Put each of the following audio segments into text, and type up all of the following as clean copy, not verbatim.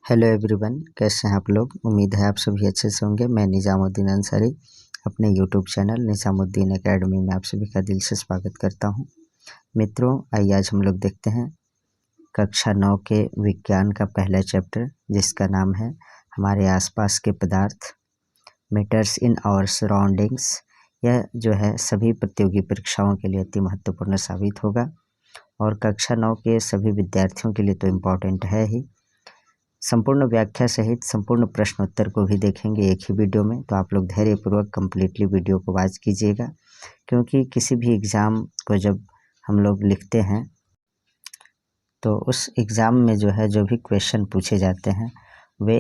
Hello everyone, कैसे हैं आप लोग। उम्मीद है आप सभी अच्छे से होंगे। मैं निज़ामुद्दीन अंसारी अपने यूट्यूब चैनल निज़ामुद्दीन एकेडमी में आप सभी का दिल से स्वागत करता हूं। मित्रों, आइए आज हम लोग देखते हैं कक्षा 9 के विज्ञान का पहला चैप्टर, जिसका नाम है हमारे आसपास के पदार्थ, मैटर्स इन आवर सराउंडिंग्स। यह जो है सभी प्रतियोगी परीक्षाओं के लिए अति महत्वपूर्ण साबित होगा और कक्षा 9 के सभी विद्यार्थियों के लिए तो इम्पॉर्टेंट है ही। संपूर्ण व्याख्या सहित संपूर्ण प्रश्न उत्तर को भी देखेंगे एक ही वीडियो में, तो आप लोग धैर्यपूर्वक कंप्लीटली वीडियो को वॉच कीजिएगा, क्योंकि किसी भी एग्ज़ाम को जब हम लोग लिखते हैं तो उस एग्ज़ाम में जो भी क्वेश्चन पूछे जाते हैं वे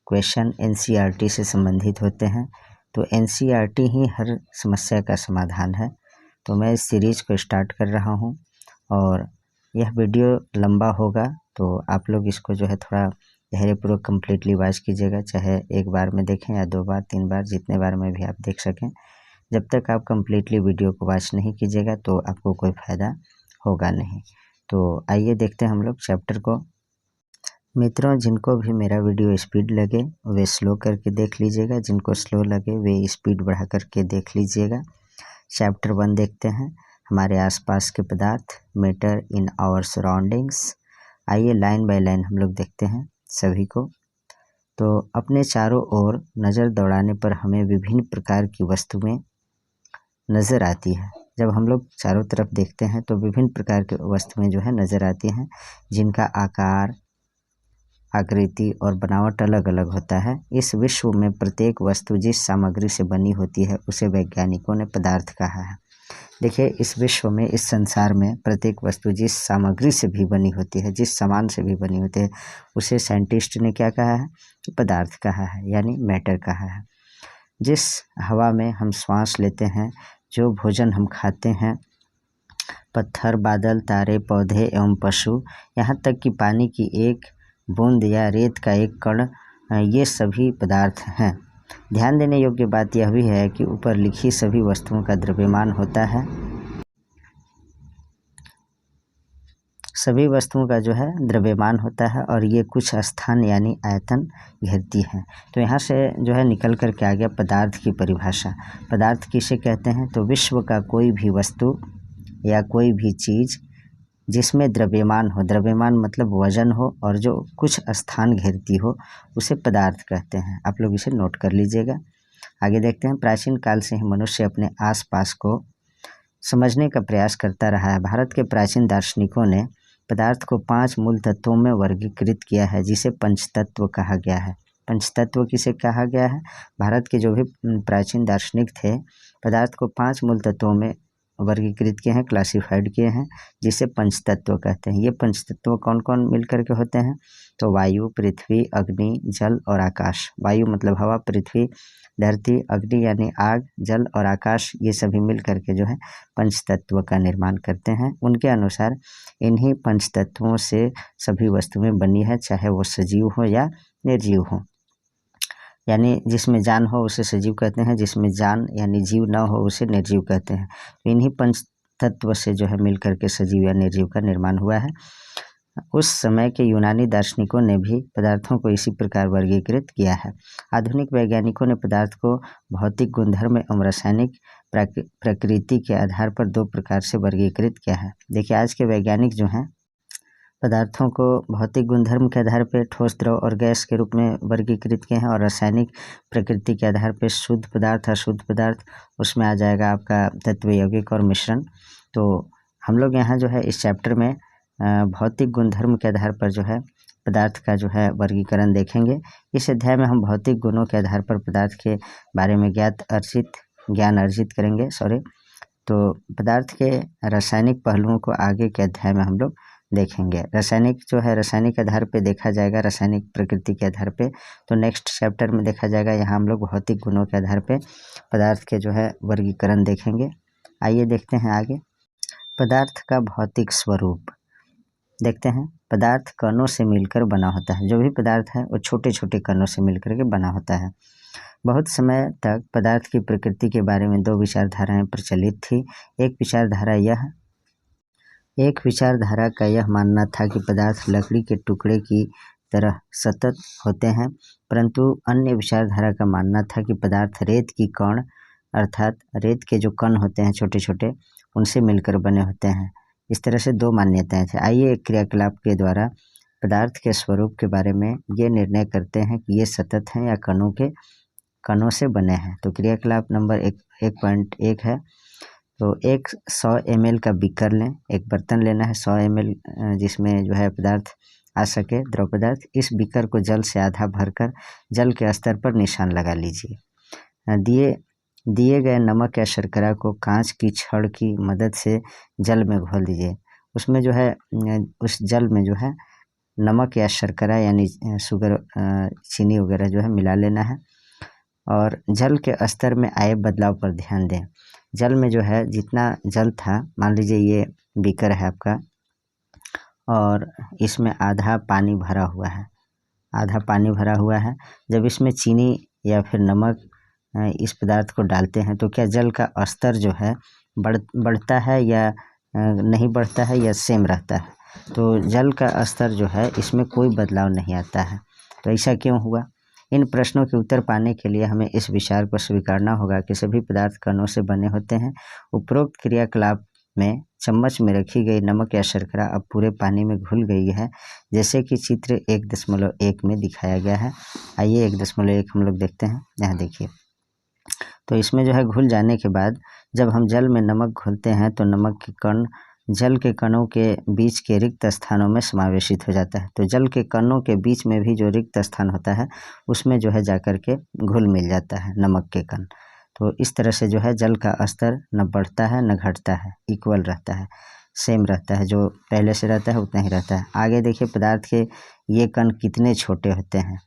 क्वेश्चन एनसीईआरटी से संबंधित होते हैं। तो एनसीईआरटी ही हर समस्या का समाधान है। तो मैं इस सीरीज़ को स्टार्ट कर रहा हूँ और यह वीडियो लंबा होगा, तो आप लोग इसको थोड़ा धैर्यपूर्वक कम्प्लीटली वॉच कीजिएगा। चाहे एक बार में देखें या 2 बार 3 बार, जितने बार में भी आप देख सकें। जब तक आप कम्प्लीटली वीडियो को वॉच नहीं कीजिएगा तो आपको कोई फ़ायदा होगा नहीं। तो आइए देखते हैं हम लोग चैप्टर को। मित्रों, जिनको भी मेरा वीडियो स्पीड लगे वे स्लो करके देख लीजिएगा, जिनको स्लो लगे वे स्पीड बढ़ा करके देख लीजिएगा। चैप्टर 1 देखते हैं, हमारे आसपास के पदार्थ, मैटर इन आवर सराउंडिंग्स। आइए लाइन बाय लाइन हम लोग देखते हैं सभी को। तो अपने चारों ओर नज़र दौड़ाने पर हमें विभिन्न प्रकार की वस्तुएं नज़र आती है। जब हम लोग चारों तरफ देखते हैं तो विभिन्न प्रकार की वस्तुएं नज़र आती हैं, जिनका आकार, आकृति और बनावट अलग अलग होता है। इस विश्व में प्रत्येक वस्तु जिस सामग्री से बनी होती है उसे वैज्ञानिकों ने पदार्थ कहा है। देखिए, इस विश्व में, इस संसार में प्रत्येक वस्तु जिस सामग्री से भी बनी होती है, जिस सामान से भी बनी होती है, उसे साइंटिस्ट ने क्या कहा है? पदार्थ कहा है, यानी मैटर कहा है। जिस हवा में हम सांस लेते हैं, जो भोजन हम खाते हैं, पत्थर, बादल, तारे, पौधे एवं पशु, यहाँ तक कि पानी की एक बूंद या रेत का एक कण, ये सभी पदार्थ हैं। ध्यान देने योग्य बात यह भी है कि ऊपर लिखी सभी वस्तुओं का द्रव्यमान होता है। सभी वस्तुओं का द्रव्यमान होता है और ये कुछ स्थान यानी आयतन घेरती हैं। तो यहाँ से निकल कर के आ गया पदार्थ की परिभाषा। पदार्थ किसे कहते हैं? तो विश्व का कोई भी वस्तु या कोई भी चीज़ जिसमें द्रव्यमान हो, द्रव्यमान मतलब वजन हो, और जो कुछ स्थान घेरती हो, उसे पदार्थ कहते हैं। आप लोग इसे नोट कर लीजिएगा। आगे देखते हैं, प्राचीन काल से ही मनुष्य अपने आसपास को समझने का प्रयास करता रहा है। भारत के प्राचीन दार्शनिकों ने पदार्थ को 5 मूल तत्वों में वर्गीकृत किया है, जिसे पंचतत्व कहा गया है। पंचतत्व किसे कहा गया है? भारत के जो भी प्राचीन दार्शनिक थे, पदार्थ को 5 मूल तत्वों में वर्गीकृत किए हैं, क्लासिफाइड किए हैं, जिसे पंचतत्व कहते हैं। ये पंचतत्व कौन कौन मिल करके होते हैं? तो वायु, पृथ्वी, अग्नि, जल और आकाश। वायु मतलब हवा, पृथ्वी, धरती, अग्नि यानी आग, जल और आकाश, ये सभी मिल करके पंचतत्व का निर्माण करते हैं। उनके अनुसार इन्हीं पंचतत्वों से सभी वस्तुएं बनी है, चाहे वो सजीव हो या निर्जीव हो। यानी जिसमें जान हो उसे सजीव कहते हैं, जिसमें जान यानी जीव न हो उसे निर्जीव कहते हैं। तो इन्हीं पंच तत्व से मिल करके सजीव या निर्जीव का निर्माण हुआ है। उस समय के यूनानी दार्शनिकों ने भी पदार्थों को इसी प्रकार वर्गीकृत किया है। आधुनिक वैज्ञानिकों ने पदार्थ को भौतिक गुणधर्म एवं रासायनिक प्रकृति के आधार पर 2 प्रकार से वर्गीकृत किया है। देखिए, आज के वैज्ञानिक पदार्थों को भौतिक गुणधर्म के आधार पर ठोस, द्रव और गैस के रूप में वर्गीकृत किए हैं, और रासायनिक प्रकृति के आधार पर शुद्ध पदार्थ, अशुद्ध पदार्थ, उसमें आ जाएगा आपका तत्व, यौगिक और मिश्रण। तो हम लोग यहाँ इस चैप्टर में भौतिक गुणधर्म के आधार पर पदार्थ का वर्गीकरण देखेंगे। इस अध्याय में हम भौतिक गुणों के आधार पर पदार्थ के बारे में ज्ञान अर्जित करेंगे। तो पदार्थ के रासायनिक पहलुओं को आगे के अध्याय में हम लोग देखेंगे। रासायनिक रासायनिक आधार पे देखा जाएगा, रासायनिक प्रकृति के आधार पे। तो नेक्स्ट चैप्टर में देखा जाएगा, यहाँ हम लोग भौतिक गुणों के आधार पे पदार्थ के वर्गीकरण देखेंगे। आइए देखते हैं आगे। पदार्थ का भौतिक स्वरूप देखते हैं। पदार्थ कणों से मिलकर बना होता है। जो भी पदार्थ है वो छोटे छोटे कणों से मिलकर के बना होता है। बहुत समय तक पदार्थ की प्रकृति के बारे में 2 विचारधाराएं प्रचलित थी। एक विचारधारा का यह मानना था कि पदार्थ लकड़ी के टुकड़े की तरह सतत होते हैं, परंतु अन्य विचारधारा का मानना था कि पदार्थ रेत की कण अर्थात रेत के जो कण होते हैं छोटे छोटे, उनसे मिलकर बने होते हैं। इस तरह से दो मान्यताएं थी। आइए एक क्रियाकलाप के द्वारा पदार्थ के स्वरूप के बारे में ये निर्णय करते हैं कि ये सतत हैं या कणों से बने हैं। तो क्रियाकलाप नंबर 1.1 है। तो एक 100 ml का बीकर लें, एक बर्तन लेना है 100 ml जिसमें जो है पदार्थ आ सके, द्रव पदार्थ। इस बीकर को जल से आधा भरकर जल के स्तर पर निशान लगा लीजिए। दिए गए नमक या शर्करा को कांच की छड़ की मदद से जल में घोल दीजिए। उसमें जो है उस जल में जो है नमक या शर्करा यानी शुगर चीनी वगैरह जो है मिला लेना है और जल के स्तर में आए बदलाव पर ध्यान दें। जल में जो है जितना जल था, मान लीजिए ये बीकर है आपका और इसमें आधा पानी भरा हुआ है। जब इसमें चीनी या फिर नमक इस पदार्थ को डालते हैं तो क्या जल का स्तर जो है बढ़ता है या नहीं बढ़ता है या सेम रहता है? तो जल का स्तर जो है इसमें कोई बदलाव नहीं आता है। तो ऐसा क्यों हुआ? इन प्रश्नों के उत्तर पाने के लिए हमें इस विचार को स्वीकारना होगा कि सभी पदार्थ कणों से बने होते हैं। उपरोक्त क्रियाकलाप में चम्मच में रखी गई नमक या शर्करा अब पूरे पानी में घुल गई है, जैसे कि चित्र 1.1 में दिखाया गया है। आइए 1.1 हम लोग देखते हैं। यहाँ देखिए, तो इसमें जो है घुल जाने के बाद जब हम जल में नमक घोलते हैं तो नमक के कण जल के कणों के बीच के रिक्त स्थानों में समावेशित हो जाता है। तो जल के कणों के बीच में भी जो रिक्त स्थान होता है उसमें जो है जाकर के घुल मिल जाता है नमक के कण। तो इस तरह से जो है जल का स्तर न बढ़ता है न घटता है, इक्वल रहता है, सेम रहता है, जो पहले से रहता है उतना ही रहता है। आगे देखिए, पदार्थ के ये कण कितने छोटे होते हैं।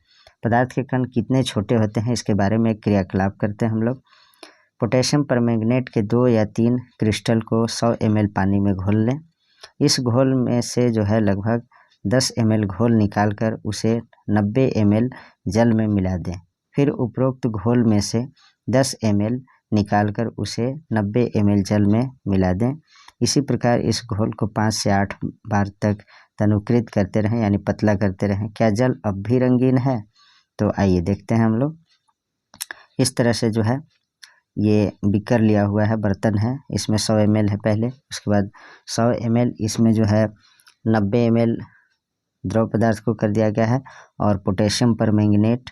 पदार्थ के कण कितने छोटे होते हैं इसके बारे में एक क्रियाकलाप करते हैं हम लोग। पोटेशियम परमैंगनेट के 2 या 3 क्रिस्टल को 100 ml पानी में घोल लें। इस घोल में से जो है लगभग 10 ml घोल निकालकर उसे 90 ml जल में मिला दें। फिर उपरोक्त घोल में से 10 ml निकालकर उसे 90 ml जल में मिला दें। इसी प्रकार इस घोल को 5 से 8 बार तक तनुकृत करते रहें, यानी पतला करते रहें। क्या जल अब भी रंगीन है? तो आइए देखते हैं हम लोग। इस तरह से जो है ये बीकर लिया हुआ है, बर्तन है, इसमें 100 ml है पहले, उसके बाद 100 ml इसमें जो है 90 ml द्रव पदार्थ को कर दिया गया है और पोटेशियम परमैंगनेट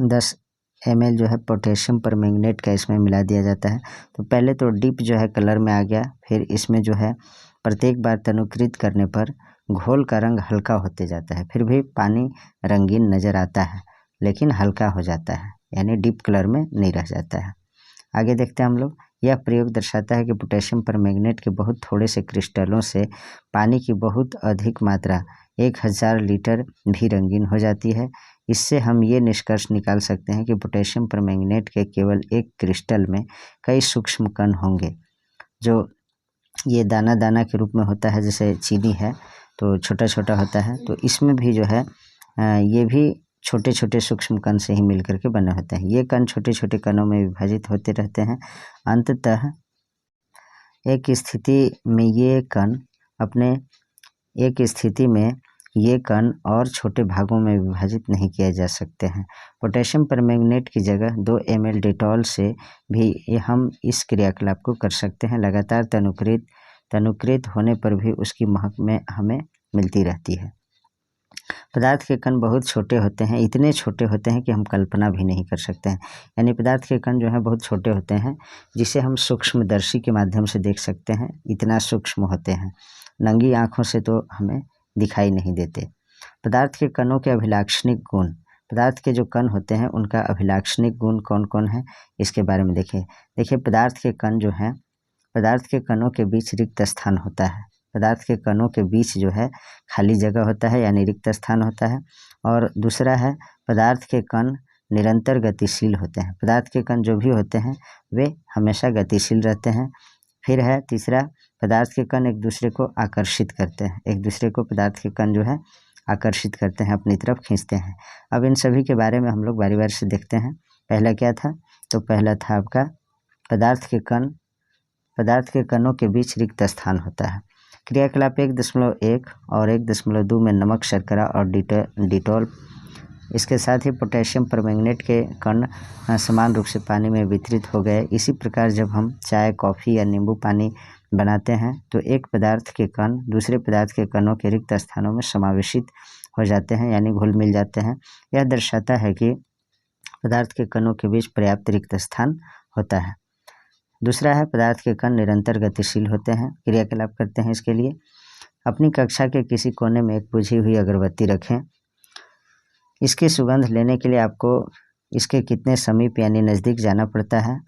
10 ml जो है पोटेशियम परमैंगनेट का इसमें मिला दिया जाता है। तो पहले तो डिप जो है कलर में आ गया, फिर इसमें जो है प्रत्येक बार तनुकृत करने पर घोल का रंग हल्का होते जाता है। फिर भी पानी रंगीन नज़र आता है लेकिन हल्का हो जाता है, यानी डीप कलर में नहीं रह जाता है। आगे देखते हैं हम लोग। यह प्रयोग दर्शाता है कि पोटेशियम परमैंगनेट के बहुत थोड़े से क्रिस्टलों से पानी की बहुत अधिक मात्रा 1000 लीटर भी रंगीन हो जाती है। इससे हम ये निष्कर्ष निकाल सकते हैं कि पोटेशियम परमैंगनेट के केवल एक क्रिस्टल में कई सूक्ष्म कण होंगे, जो ये दाना दाना के रूप में होता है। जैसे चीनी है तो छोटा छोटा होता है, तो इसमें भी जो है ये भी छोटे छोटे सूक्ष्म कण से ही मिलकर के बने होते हैं। ये कण छोटे छोटे कणों में विभाजित होते रहते हैं। अंततः एक स्थिति में ये कण और छोटे भागों में विभाजित नहीं किए जा सकते हैं। पोटेशियम परमैंगनेट की जगह 2 ml डेटॉल से भी हम इस क्रियाकलाप को कर सकते हैं। लगातार तनुकृत होने पर भी उसकी महक में हमें मिलती रहती है। पदार्थ के कण बहुत छोटे होते हैं, इतने छोटे होते हैं कि हम कल्पना भी नहीं कर सकते हैं। यानी पदार्थ के कण जो है बहुत छोटे होते हैं, जिसे हम सूक्ष्मदर्शी के माध्यम से देख सकते हैं। इतना सूक्ष्म होते हैं, नंगी आँखों से तो हमें दिखाई नहीं देते। पदार्थ के कणों के अभिलाक्षणिक गुण, पदार्थ के जो कण होते हैं उनका अभिलाक्षणिक गुण कौन कौन है इसके बारे में देखिए। पदार्थ के कण जो हैं, पदार्थ के कणों के बीच रिक्त स्थान होता है। पदार्थ के कणों के बीच जो है खाली जगह होता है, यानी रिक्त स्थान होता है। और दूसरा है, पदार्थ के कण निरंतर गतिशील होते हैं। पदार्थ के कण जो भी होते हैं वे हमेशा गतिशील रहते हैं। फिर है तीसरा, पदार्थ के कण एक दूसरे को आकर्षित करते हैं। एक दूसरे को पदार्थ के कण जो है आकर्षित करते हैं, अपनी तरफ खींचते हैं। अब इन सभी के बारे में हम लोग बारी बारी से देखते हैं। पहला क्या था? तो पहला था आपका पदार्थ के कणों के बीच रिक्त स्थान होता है। क्रियाकलाप 1.1 और 1.2 में नमक, शर्करा और डिटॉल, इसके साथ ही पोटेशियम परमैंगनेट के कण समान रूप से पानी में वितरित हो गए। इसी प्रकार जब हम चाय, कॉफ़ी या नींबू पानी बनाते हैं तो एक पदार्थ के कण दूसरे पदार्थ के कणों के रिक्त स्थानों में समावेशित हो जाते हैं, यानी घुल मिल जाते हैं। यह दर्शाता है कि पदार्थ के कणों के बीच पर्याप्त रिक्त स्थान होता है। दूसरा है, पदार्थ के कण निरंतर गतिशील होते हैं। क्रियाकलाप करते हैं इसके लिए। अपनी कक्षा के किसी कोने में एक बुझी हुई अगरबत्ती रखें। इसकी सुगंध लेने के लिए आपको इसके कितने समीप यानी नज़दीक जाना पड़ता है।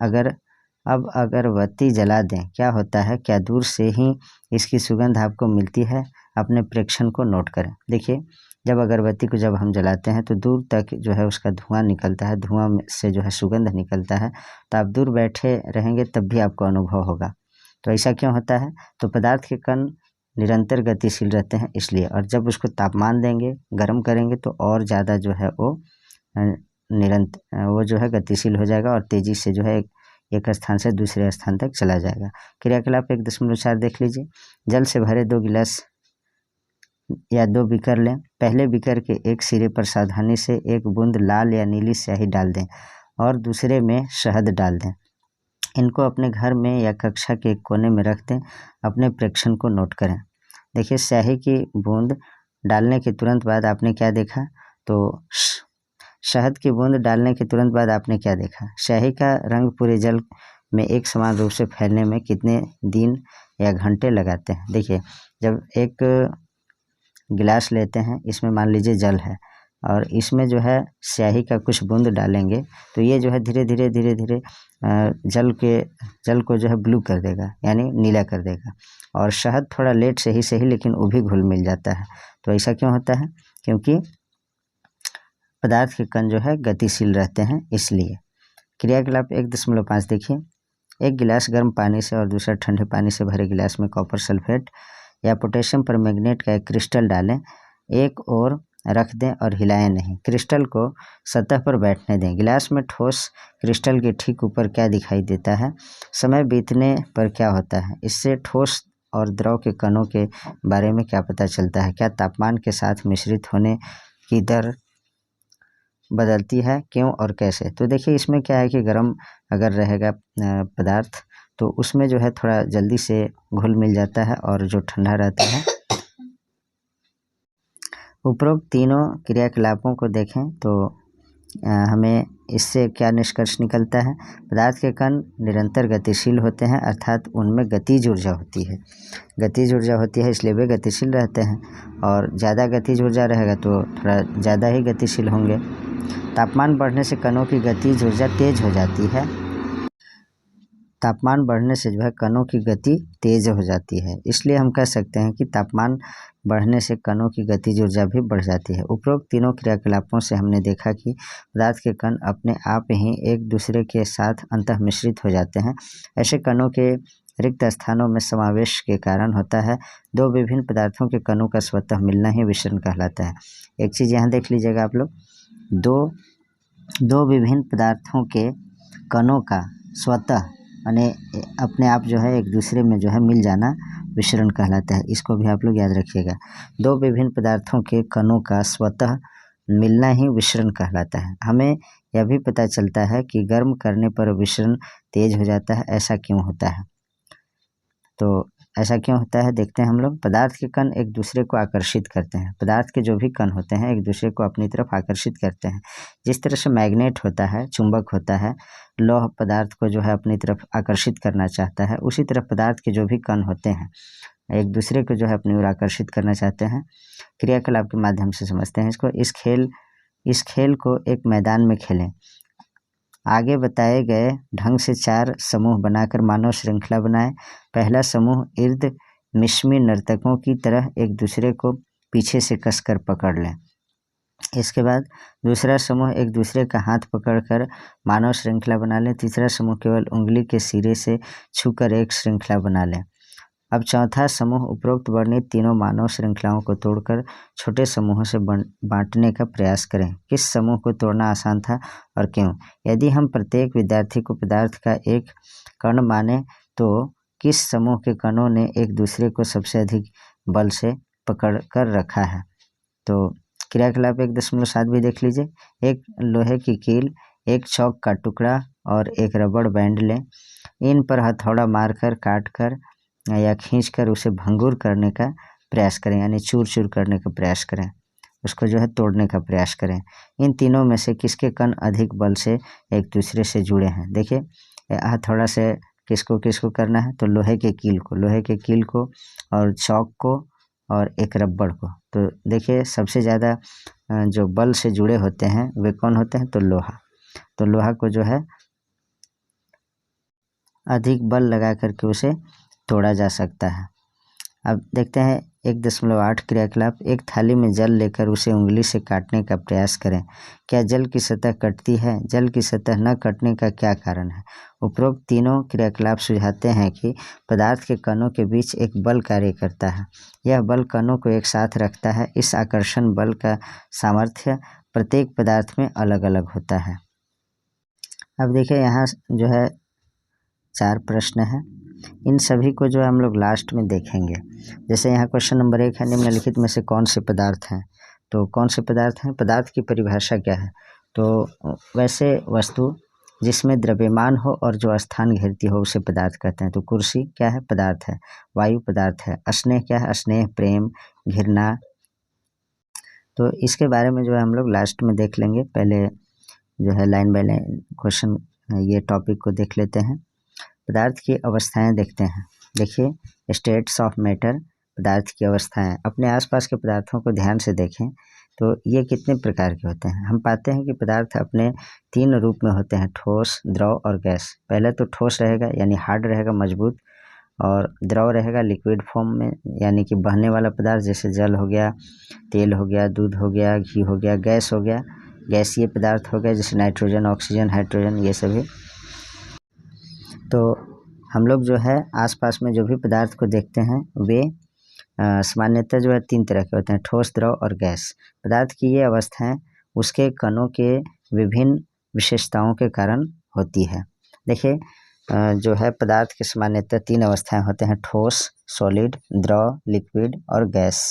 अब अगरबत्ती जला दें, क्या होता है, क्या दूर से ही इसकी सुगंध आपको मिलती है? अपने प्रेक्षण को नोट करें। देखिए, जब अगरबत्ती को जब हम जलाते हैं तो दूर तक जो है उसका धुआं निकलता है, धुआं से जो है सुगंध निकलता है। तो आप दूर बैठे रहेंगे तब भी आपको अनुभव होगा। तो ऐसा क्यों होता है? तो पदार्थ के कण निरंतर गतिशील रहते हैं इसलिए। और जब उसको तापमान देंगे, गर्म करेंगे तो और ज़्यादा जो है वो जो है गतिशील हो जाएगा और तेज़ी से जो है एक स्थान से दूसरे स्थान तक चला जाएगा। क्रियाकलाप 1.4 देख लीजिए। जल से भरे 2 गिलास या 2 बीकर लें। पहले बीकर के एक सिरे पर सावधानी से 1 बूंद लाल या नीली स्याही डाल दें और दूसरे में शहद डाल दें। इनको अपने घर में या कक्षा के एक कोने में रख दें। अपने प्रेक्षण को नोट करें। देखिए, स्याही की बूंद डालने के तुरंत बाद आपने क्या देखा? तो शहद की बूंद डालने के तुरंत बाद आपने क्या देखा? स्याही का रंग पूरे जल में एक समान रूप से फैलने में कितने दिन या घंटे लगाते हैं? देखिए, जब एक गिलास लेते हैं, इसमें मान लीजिए जल है और इसमें जो है स्याही का कुछ बूंद डालेंगे तो ये जो है धीरे धीरे जल को जो है ब्लू कर देगा, यानी नीला कर देगा। और शहद थोड़ा लेट से ही सही लेकिन वो भी घुल मिल जाता है। तो ऐसा क्यों होता है? क्योंकि पदार्थ के कण जो है गतिशील रहते हैं इसलिए। क्रियाकलाप 1.5 देखिए। एक गिलास गर्म पानी से और दूसरा ठंडे पानी से भरे गिलास में कॉपर सल्फेट या पोटेशियम परमैंगनेट का एक क्रिस्टल डालें। एक ओर रख दें और हिलाएं नहीं। क्रिस्टल को सतह पर बैठने दें। गिलास में ठोस क्रिस्टल के ठीक ऊपर क्या दिखाई देता है? समय बीतने पर क्या होता है? इससे ठोस और द्रव के कणों के बारे में क्या पता चलता है? क्या तापमान के साथ मिश्रित होने की दर बदलती है? क्यों और कैसे? तो देखिए, इसमें क्या है कि गर्म अगर रहेगा पदार्थ तो उसमें जो है थोड़ा जल्दी से घुल मिल जाता है और जो ठंडा रहता है। उपरोक्त तीनों क्रियाकलापों को देखें तो हमें इससे क्या निष्कर्ष निकलता है? पदार्थ के कण निरंतर गतिशील होते हैं, अर्थात उनमें गतिज ऊर्जा होती है। गतिज ऊर्जा होती है इसलिए वे गतिशील रहते हैं और ज़्यादा गतिज ऊर्जा रहेगा तो थोड़ा ज़्यादा ही गतिशील होंगे। तापमान बढ़ने से कणों की गतिज ऊर्जा तेज हो जाती है। तापमान बढ़ने से जो है कणों की गति तेज हो जाती है, इसलिए हम कह सकते हैं कि तापमान बढ़ने से कणों की गतिज ऊर्जा भी बढ़ जाती है। उपरोक्त तीनों क्रियाकलापों से हमने देखा कि पदार्थ के कण अपने आप ही एक दूसरे के साथ अंतः मिश्रित हो जाते हैं। ऐसे कणों के रिक्त स्थानों में समावेश के कारण होता है। 2 विभिन्न पदार्थों के कणों का स्वतः मिलना ही विसरण कहलाता है। एक चीज़ यहाँ देख लीजिएगा आप लोग, दो विभिन्न पदार्थों के कणों का स्वतः यानी अपने आप जो है एक दूसरे में जो है मिल जाना विसरण कहलाता है। इसको भी आप लोग याद रखिएगा। 2 विभिन्न पदार्थों के कणों का स्वतः मिलना ही विसरण कहलाता है। हमें यह भी पता चलता है कि गर्म करने पर विसरण तेज हो जाता है। ऐसा क्यों होता है? तो ऐसा क्यों होता है देखते हैं हम लोग। पदार्थ के कण एक दूसरे को आकर्षित करते हैं। पदार्थ के जो भी कण होते हैं एक दूसरे को अपनी तरफ आकर्षित करते हैं। जिस तरह से मैग्नेट होता है, चुंबक होता है, लौह पदार्थ को जो है अपनी तरफ आकर्षित करना चाहता है, उसी तरह पदार्थ के जो भी कण होते हैं एक दूसरे को जो है अपनी ओर आकर्षित करना चाहते हैं। क्रियाकलाप के माध्यम से समझते हैं इसको। इस खेल को एक मैदान में खेलें। आगे बताए गए ढंग से 4 समूह बनाकर मानव श्रृंखला बनाएं। पहला समूह इर्द मिश्मी नर्तकों की तरह एक दूसरे को पीछे से कसकर पकड़ लें। इसके बाद दूसरा समूह एक दूसरे का हाथ पकड़कर मानव श्रृंखला बना लें। तीसरा समूह केवल उंगली के सिरे से छूकर एक श्रृंखला बना लें। अब चौथा समूह उपरोक्त वर्णित तीनों मानव श्रृंखलाओं को तोड़कर छोटे समूहों से बांटने का प्रयास करें। किस समूह को तोड़ना आसान था और क्यों? यदि हम प्रत्येक विद्यार्थी को पदार्थ का एक कण माने तो किस समूह के कणों ने एक दूसरे को सबसे अधिक बल से पकड़ कर रखा है। तो क्रियाकलाप 1.7 भी देख लीजिए। एक लोहे की कील, एक चौक का टुकड़ा और एक रबड़ बैंड लें। इन पर हथौड़ा मारकर, काटकर या खींचकर उसे भंगुर करने का प्रयास करें, यानी चूर चूर करने का प्रयास करें, उसको जो है तोड़ने का प्रयास करें। इन तीनों में से किसके कण अधिक बल से एक दूसरे से जुड़े हैं। देखिए हथौड़ा से किसको किसको करना है, तो लोहे के कील को और चौक को और एक रबड़ को। तो देखिए सबसे ज़्यादा जो बल से जुड़े होते हैं वे कौन होते हैं, तो लोहा को जो है अधिक बल लगा करके उसे तोड़ा जा सकता है। अब देखते हैं 1.8 क्रियाकलाप। एक थाली में जल लेकर उसे उंगली से काटने का प्रयास करें। क्या जल की सतह कटती है? जल की सतह न कटने का क्या कारण है? उपरोक्त तीनों क्रियाकलाप सुझाते हैं कि पदार्थ के कणों के बीच एक बल कार्य करता है। यह बल कणों को एक साथ रखता है। इस आकर्षण बल का सामर्थ्य प्रत्येक पदार्थ में अलग अलग होता है। अब देखिए यहाँ जो है 4 प्रश्न हैं, इन सभी को जो है हम लोग लास्ट में देखेंगे। जैसे यहाँ क्वेश्चन नंबर 1 है, निम्नलिखित में से कौन से पदार्थ हैं? तो कौन से पदार्थ हैं? पदार्थ की परिभाषा क्या है? तो वैसे वस्तु जिसमें द्रव्यमान हो और जो स्थान घेरती हो उसे पदार्थ कहते हैं। तो कुर्सी क्या है? पदार्थ है। वायु पदार्थ है। स्नेह क्या है? स्नेह, प्रेम, घृणा। तो इसके बारे में जो है हम लोग लास्ट में देख लेंगे। पहले जो है लाइन बाय लाइन क्वेश्चन ये टॉपिक को देख लेते हैं। पदार्थ की अवस्थाएं देखते हैं। देखिए स्टेट्स ऑफ मैटर, पदार्थ की अवस्थाएं। अपने आसपास के पदार्थों को ध्यान से देखें तो ये कितने प्रकार के होते हैं। हम पाते हैं कि पदार्थ अपने 3 रूप में होते हैं, ठोस, द्रव और गैस। पहले तो ठोस रहेगा यानी हार्ड रहेगा, मजबूत, और द्रव रहेगा लिक्विड फॉर्म में यानी कि बहने वाला पदार्थ, जैसे जल हो गया, तेल हो गया, दूध हो गया, घी हो गया। गैस हो गया, गैसीय पदार्थ हो गया, जैसे नाइट्रोजन, ऑक्सीजन, हाइड्रोजन, ये सभी। तो हम लोग जो है आसपास में जो भी पदार्थ को देखते हैं वे सामान्यतः जो है 3 तरह के होते हैं, ठोस, द्रव और गैस। पदार्थ की ये अवस्थाएं उसके कणों के विभिन्न विशेषताओं के कारण होती है। देखिए जो है पदार्थ के सामान्यतः 3 अवस्थाएं होते हैं, ठोस, सॉलिड, द्रव, लिक्विड और गैस।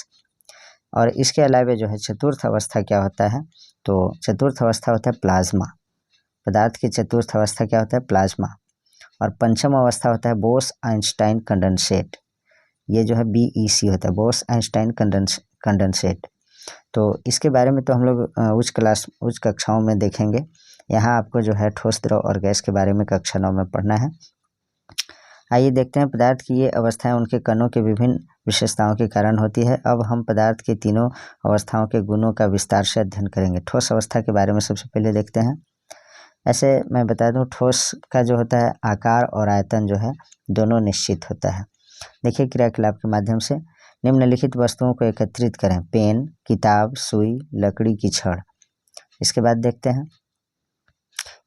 और इसके अलावा जो है चतुर्थ अवस्था क्या होता है, तो चतुर्थ अवस्था होता है प्लाज्मा। पदार्थ की चतुर्थ अवस्था क्या होता है? प्लाज्मा। और पंचम अवस्था होता है बोस-आइंस्टाइन कंडेंसेट। ये जो है BEC होता है, बोस-आइंस्टाइन कंडेंसेट। तो इसके बारे में तो हम लोग उच्च कक्षाओं में देखेंगे। यहाँ आपको जो है ठोस, द्रव और गैस के बारे में कक्षा 9 में पढ़ना है। आइए देखते हैं पदार्थ की ये अवस्थाएं उनके कणों के विभिन्न विशेषताओं के कारण होती है। अब हम पदार्थ के तीनों अवस्थाओं के गुणों का विस्तार से अध्ययन करेंगे। ठोस अवस्था के बारे में सबसे पहले देखते हैं। ऐसे मैं बता दूं, ठोस का जो होता है आकार और आयतन जो है दोनों निश्चित होता है। देखिए क्रियाकलाप के माध्यम से निम्नलिखित वस्तुओं को एकत्रित करें। पेन, किताब, सुई, लकड़ी की छड़। इसके बाद देखते हैं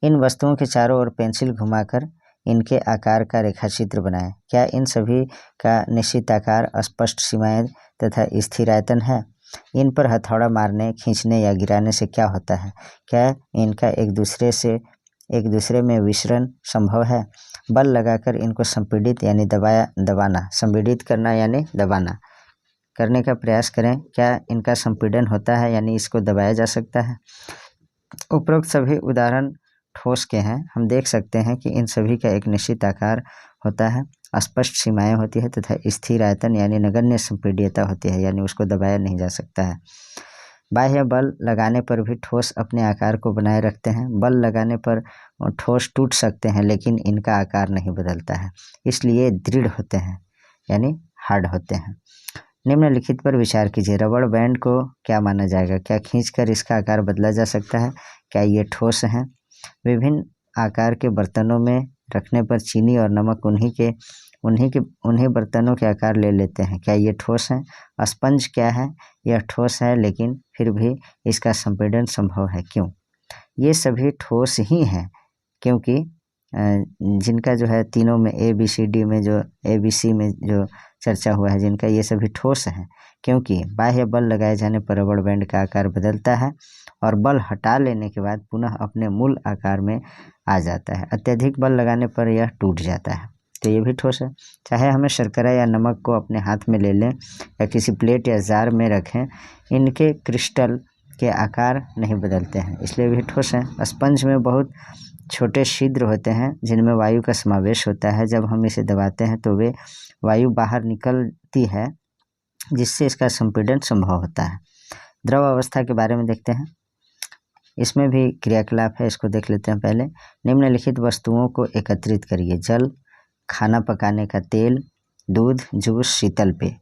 इन वस्तुओं के चारों ओर पेंसिल घुमाकर इनके आकार का रेखाचित्र बनाएं। क्या इन सभी का निश्चित आकार, स्पष्ट सीमाएं तथा स्थिर आयतन है? इन पर हथौड़ा मारने, खींचने या गिराने से क्या होता है? क्या इनका एक दूसरे में विसरण संभव है? बल लगाकर इनको संपीड़ित यानी दबाना, संपीड़ित करना यानी दबाना करने का प्रयास करें। क्या इनका संपीड़न होता है यानी इसको दबाया जा सकता है? उपरोक्त सभी उदाहरण ठोस के हैं। हम देख सकते हैं कि इन सभी का एक निश्चित आकार होता है, स्पष्ट सीमाएं होती है तथा स्थिर आयतन यानी नगण्य संपीड्यता होती है, यानी उसको दबाया नहीं जा सकता है। बाह्य बल लगाने पर भी ठोस अपने आकार को बनाए रखते हैं। बल लगाने पर ठोस टूट सकते हैं लेकिन इनका आकार नहीं बदलता है, इसलिए दृढ़ होते हैं यानी हार्ड होते हैं। निम्नलिखित पर विचार कीजिए। रबड़ बैंड को क्या माना जाएगा? क्या खींचकर इसका आकार बदला जा सकता है? क्या ये ठोस हैं? विभिन्न आकार के बर्तनों में रखने पर चीनी और नमक उन्हीं बर्तनों के आकार ले लेते हैं। क्या ये ठोस हैं? स्पंज क्या है? यह ठोस है लेकिन फिर भी इसका संपीड़न संभव है। क्यों? ये सभी ठोस ही हैं क्योंकि जिनका जो है तीनों में ABCD में जो ABC में जो चर्चा हुआ है, जिनका ये सभी ठोस हैं क्योंकि बाह्य बल लगाए जाने पर रबड़ बैंड का आकार बदलता है और बल हटा लेने के बाद पुनः अपने मूल आकार में आ जाता है। अत्यधिक बल लगाने पर यह टूट जाता है। तो ये भी ठोस है। चाहे हमें शर्करा या नमक को अपने हाथ में ले लें या किसी प्लेट या जार में रखें, इनके क्रिस्टल के आकार नहीं बदलते हैं, इसलिए भी ठोस है। स्पंज में बहुत छोटे छिद्र होते हैं जिनमें वायु का समावेश होता है। जब हम इसे दबाते हैं तो वे वायु बाहर निकलती है, जिससे इसका संपीड़न संभव होता है। द्रव अवस्था के बारे में देखते हैं, इसमें भी क्रियाकलाप है, इसको देख लेते हैं पहले। निम्नलिखित वस्तुओं को एकत्रित करिए: जल, खाना पकाने का तेल, दूध, जूस, शीतल पेय।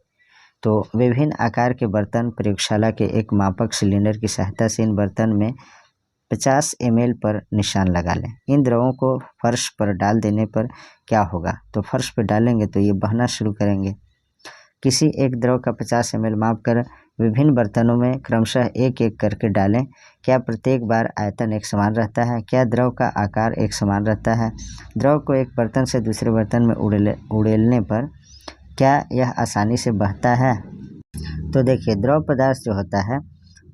तो विभिन्न आकार के बर्तन, प्रयोगशाला के एक मापक सिलेंडर की सहायता से इन बर्तन में 50 ml पर निशान लगा लें। इन द्रवों को फर्श पर डाल देने पर क्या होगा? तो फर्श पर डालेंगे तो ये बहना शुरू करेंगे। किसी एक द्रव का 50 ml माप कर विभिन्न बर्तनों में क्रमशः एक एक करके डालें। क्या प्रत्येक बार आयतन एक समान रहता है? क्या द्रव का आकार एक समान रहता है? द्रव को एक बर्तन से दूसरे बर्तन में उड़ेलने पर क्या यह आसानी से बहता है? तो देखिए, द्रव पदार्थ जो होता है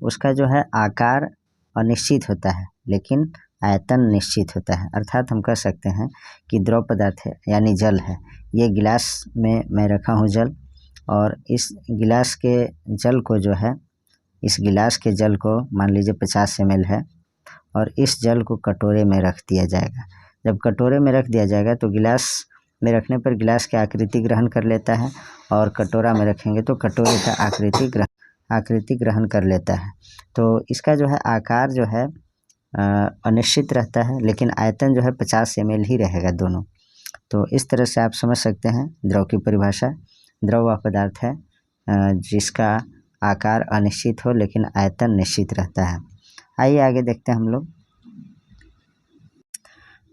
उसका जो है आकार अनिश्चित होता है, लेकिन आयतन निश्चित होता है। अर्थात हम कह सकते हैं कि द्रव पदार्थ है यानी जल है। ये गिलास में मैं रखा हूँ जल, और इस गिलास के जल को जो है, इस गिलास के जल को मान लीजिए 50 ml है, और इस जल को कटोरे में रख दिया जाएगा। जब कटोरे में रख दिया जाएगा तो गिलास में रखने पर गिलास की आकृति ग्रहण कर लेता है, और कटोरा में रखेंगे तो कटोरे का आकृति ग्रहण कर लेता है। तो इसका जो है आकार जो है अनिश्चित रहता है, लेकिन आयतन जो है 50 ml ही रहेगा दोनों। तो इस तरह से आप समझ सकते हैं द्रव की परिभाषा। द्रव वह पदार्थ है जिसका आकार अनिश्चित हो लेकिन आयतन निश्चित रहता है। आइए आगे देखते हैं हम लोग।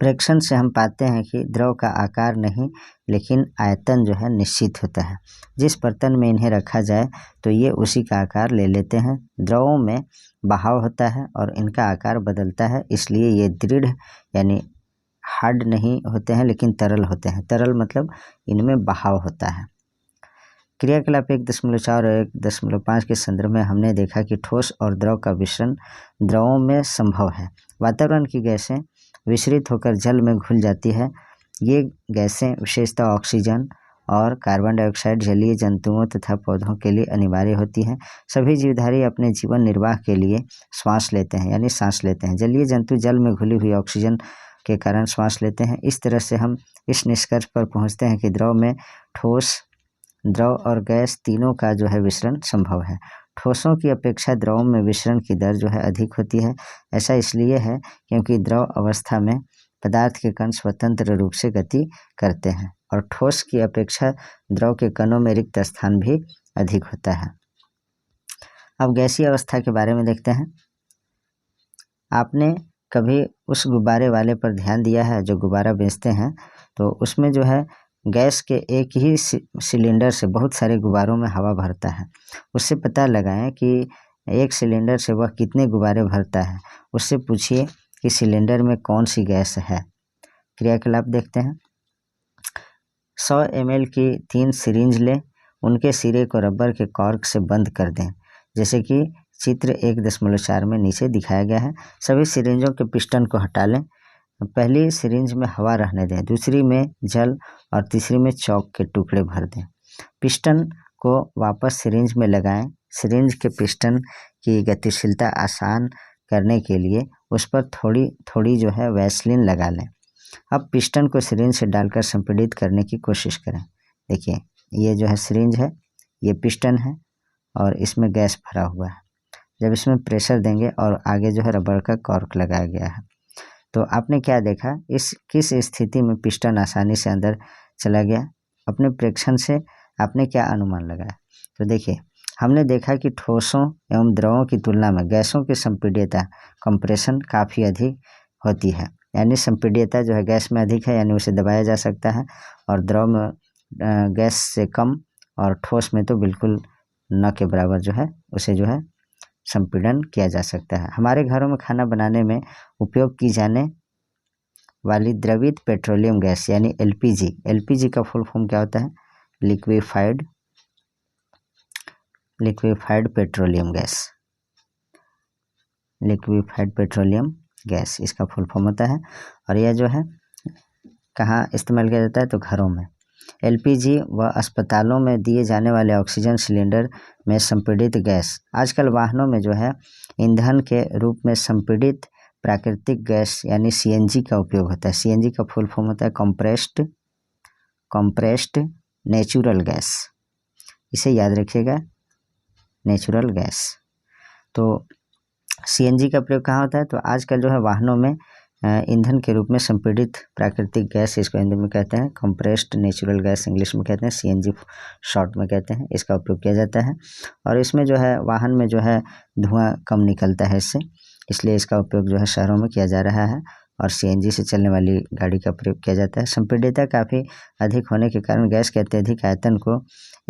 प्रेक्षण से हम पाते हैं कि द्रव का आकार नहीं लेकिन आयतन जो है निश्चित होता है। जिस बर्तन में इन्हें रखा जाए तो ये उसी का आकार ले लेते हैं। द्रवों में बहाव होता है और इनका आकार बदलता है, इसलिए ये दृढ़ यानी हार्ड नहीं होते हैं लेकिन तरल होते हैं। तरल मतलब इनमें बहाव होता है। क्रियाकलाप 1.4 और 1.5 के संदर्भ में हमने देखा कि ठोस और द्रव का मिश्रण द्रवों में संभव है। वातावरण की गैसें विसरित होकर जल में घुल जाती है। ये गैसें विशेषतः ऑक्सीजन और कार्बन डाइऑक्साइड जलीय जंतुओं तथा पौधों के लिए अनिवार्य होती हैं। सभी जीवधारी अपने जीवन निर्वाह के लिए श्वास लेते हैं यानी सांस लेते हैं। जलीय जंतु जल में घुली हुई ऑक्सीजन के कारण श्वास लेते हैं। इस तरह से हम इस निष्कर्ष पर पहुंचते हैं कि द्रव में ठोस, द्रव और गैस तीनों का जो है विसरण संभव है। ठोसों की अपेक्षा द्रवों में विसरण की दर जो है अधिक होती है। ऐसा इसलिए है क्योंकि द्रव अवस्था में पदार्थ के कण स्वतंत्र रूप से गति करते हैं, और ठोस की अपेक्षा द्रव के कणों में रिक्त स्थान भी अधिक होता है। अब गैसीय अवस्था के बारे में देखते हैं। आपने कभी उस गुब्बारे वाले पर ध्यान दिया है जो गुब्बारा बेचते हैं? तो उसमें जो है गैस के एक ही सिलेंडर से बहुत सारे गुब्बारों में हवा भरता है। उससे पता लगाएं कि एक सिलेंडर से वह कितने गुब्बारे भरता है। उससे पूछिए कि सिलेंडर में कौन सी गैस है। क्रियाकलाप देखते हैं। 100 ml की 3 सिरिंज लें, उनके सिरे को रबर के कॉर्क से बंद कर दें, जैसे कि चित्र 1.4 में नीचे दिखाया गया है। सभी सिरिंजों के पिस्टन को हटा लें। पहली सिरिंज में हवा रहने दें, दूसरी में जल और तीसरी में चॉक के टुकड़े भर दें। पिस्टन को वापस सिरिंज में लगाएं। सिरिंज के पिस्टन की गतिशीलता आसान करने के लिए उस पर थोड़ी थोड़ी जो है वैसलीन लगा लें। अब पिस्टन को सिरिंज से डालकर संपीड़ित करने की कोशिश करें। देखिए, ये जो है सिरिंज है, ये पिस्टन है और इसमें गैस भरा हुआ है। जब इसमें प्रेशर देंगे और आगे जो है रबर का कॉर्क लगाया गया है, तो आपने क्या देखा, इस किस स्थिति में पिस्टन आसानी से अंदर चला गया? अपने प्रेक्षण से आपने क्या अनुमान लगाया? तो देखिए, हमने देखा कि ठोसों एवं द्रवों की तुलना में गैसों की संपीड्यता कंप्रेशन काफ़ी अधिक होती है। यानी संपीड्यता जो है गैस में अधिक है, यानी उसे दबाया जा सकता है, और द्रव में गैस से कम, और ठोस में तो बिल्कुल न के बराबर जो है उसे जो है संपीड़न किया जा सकता है। हमारे घरों में खाना बनाने में उपयोग की जाने वाली द्रवित पेट्रोलियम गैस यानी एलपीजी, एलपीजी का फुल फॉर्म क्या होता है? Liquefied petroleum gas, liquefied petroleum gas इसका फुल फॉर्म होता है। और यह जो है कहाँ इस्तेमाल किया जाता है, तो घरों में। एलपीजी व अस्पतालों में दिए जाने वाले ऑक्सीजन सिलेंडर में संपीड़ित गैस, आजकल वाहनों में जो है ईंधन के रूप में संपीड़ित प्राकृतिक गैस यानी सीएनजी का उपयोग होता है। सीएनजी का फुल फॉर्म होता है कॉम्प्रेस्ड नेचुरल गैस, इसे याद रखिएगा, नेचुरल गैस। तो सीएनजी का प्रयोग कहाँ होता है, तो आजकल जो है वाहनों में ईंधन के रूप में संपीड़ित प्राकृतिक गैस, इसको हिंदी में कहते हैं कंप्रेस्ड नेचुरल गैस, इंग्लिश में कहते हैं सीएनजी शॉर्ट में कहते हैं, इसका उपयोग किया जाता है। और इसमें जो है वाहन में जो है धुआं कम निकलता है इससे, इसलिए इसका उपयोग जो है शहरों में किया जा रहा है और सीएनजी से चलने वाली गाड़ी का प्रयोग किया जाता है। संपीड़ितता काफ़ी अधिक होने के कारण गैस के अत्यधिक आयतन को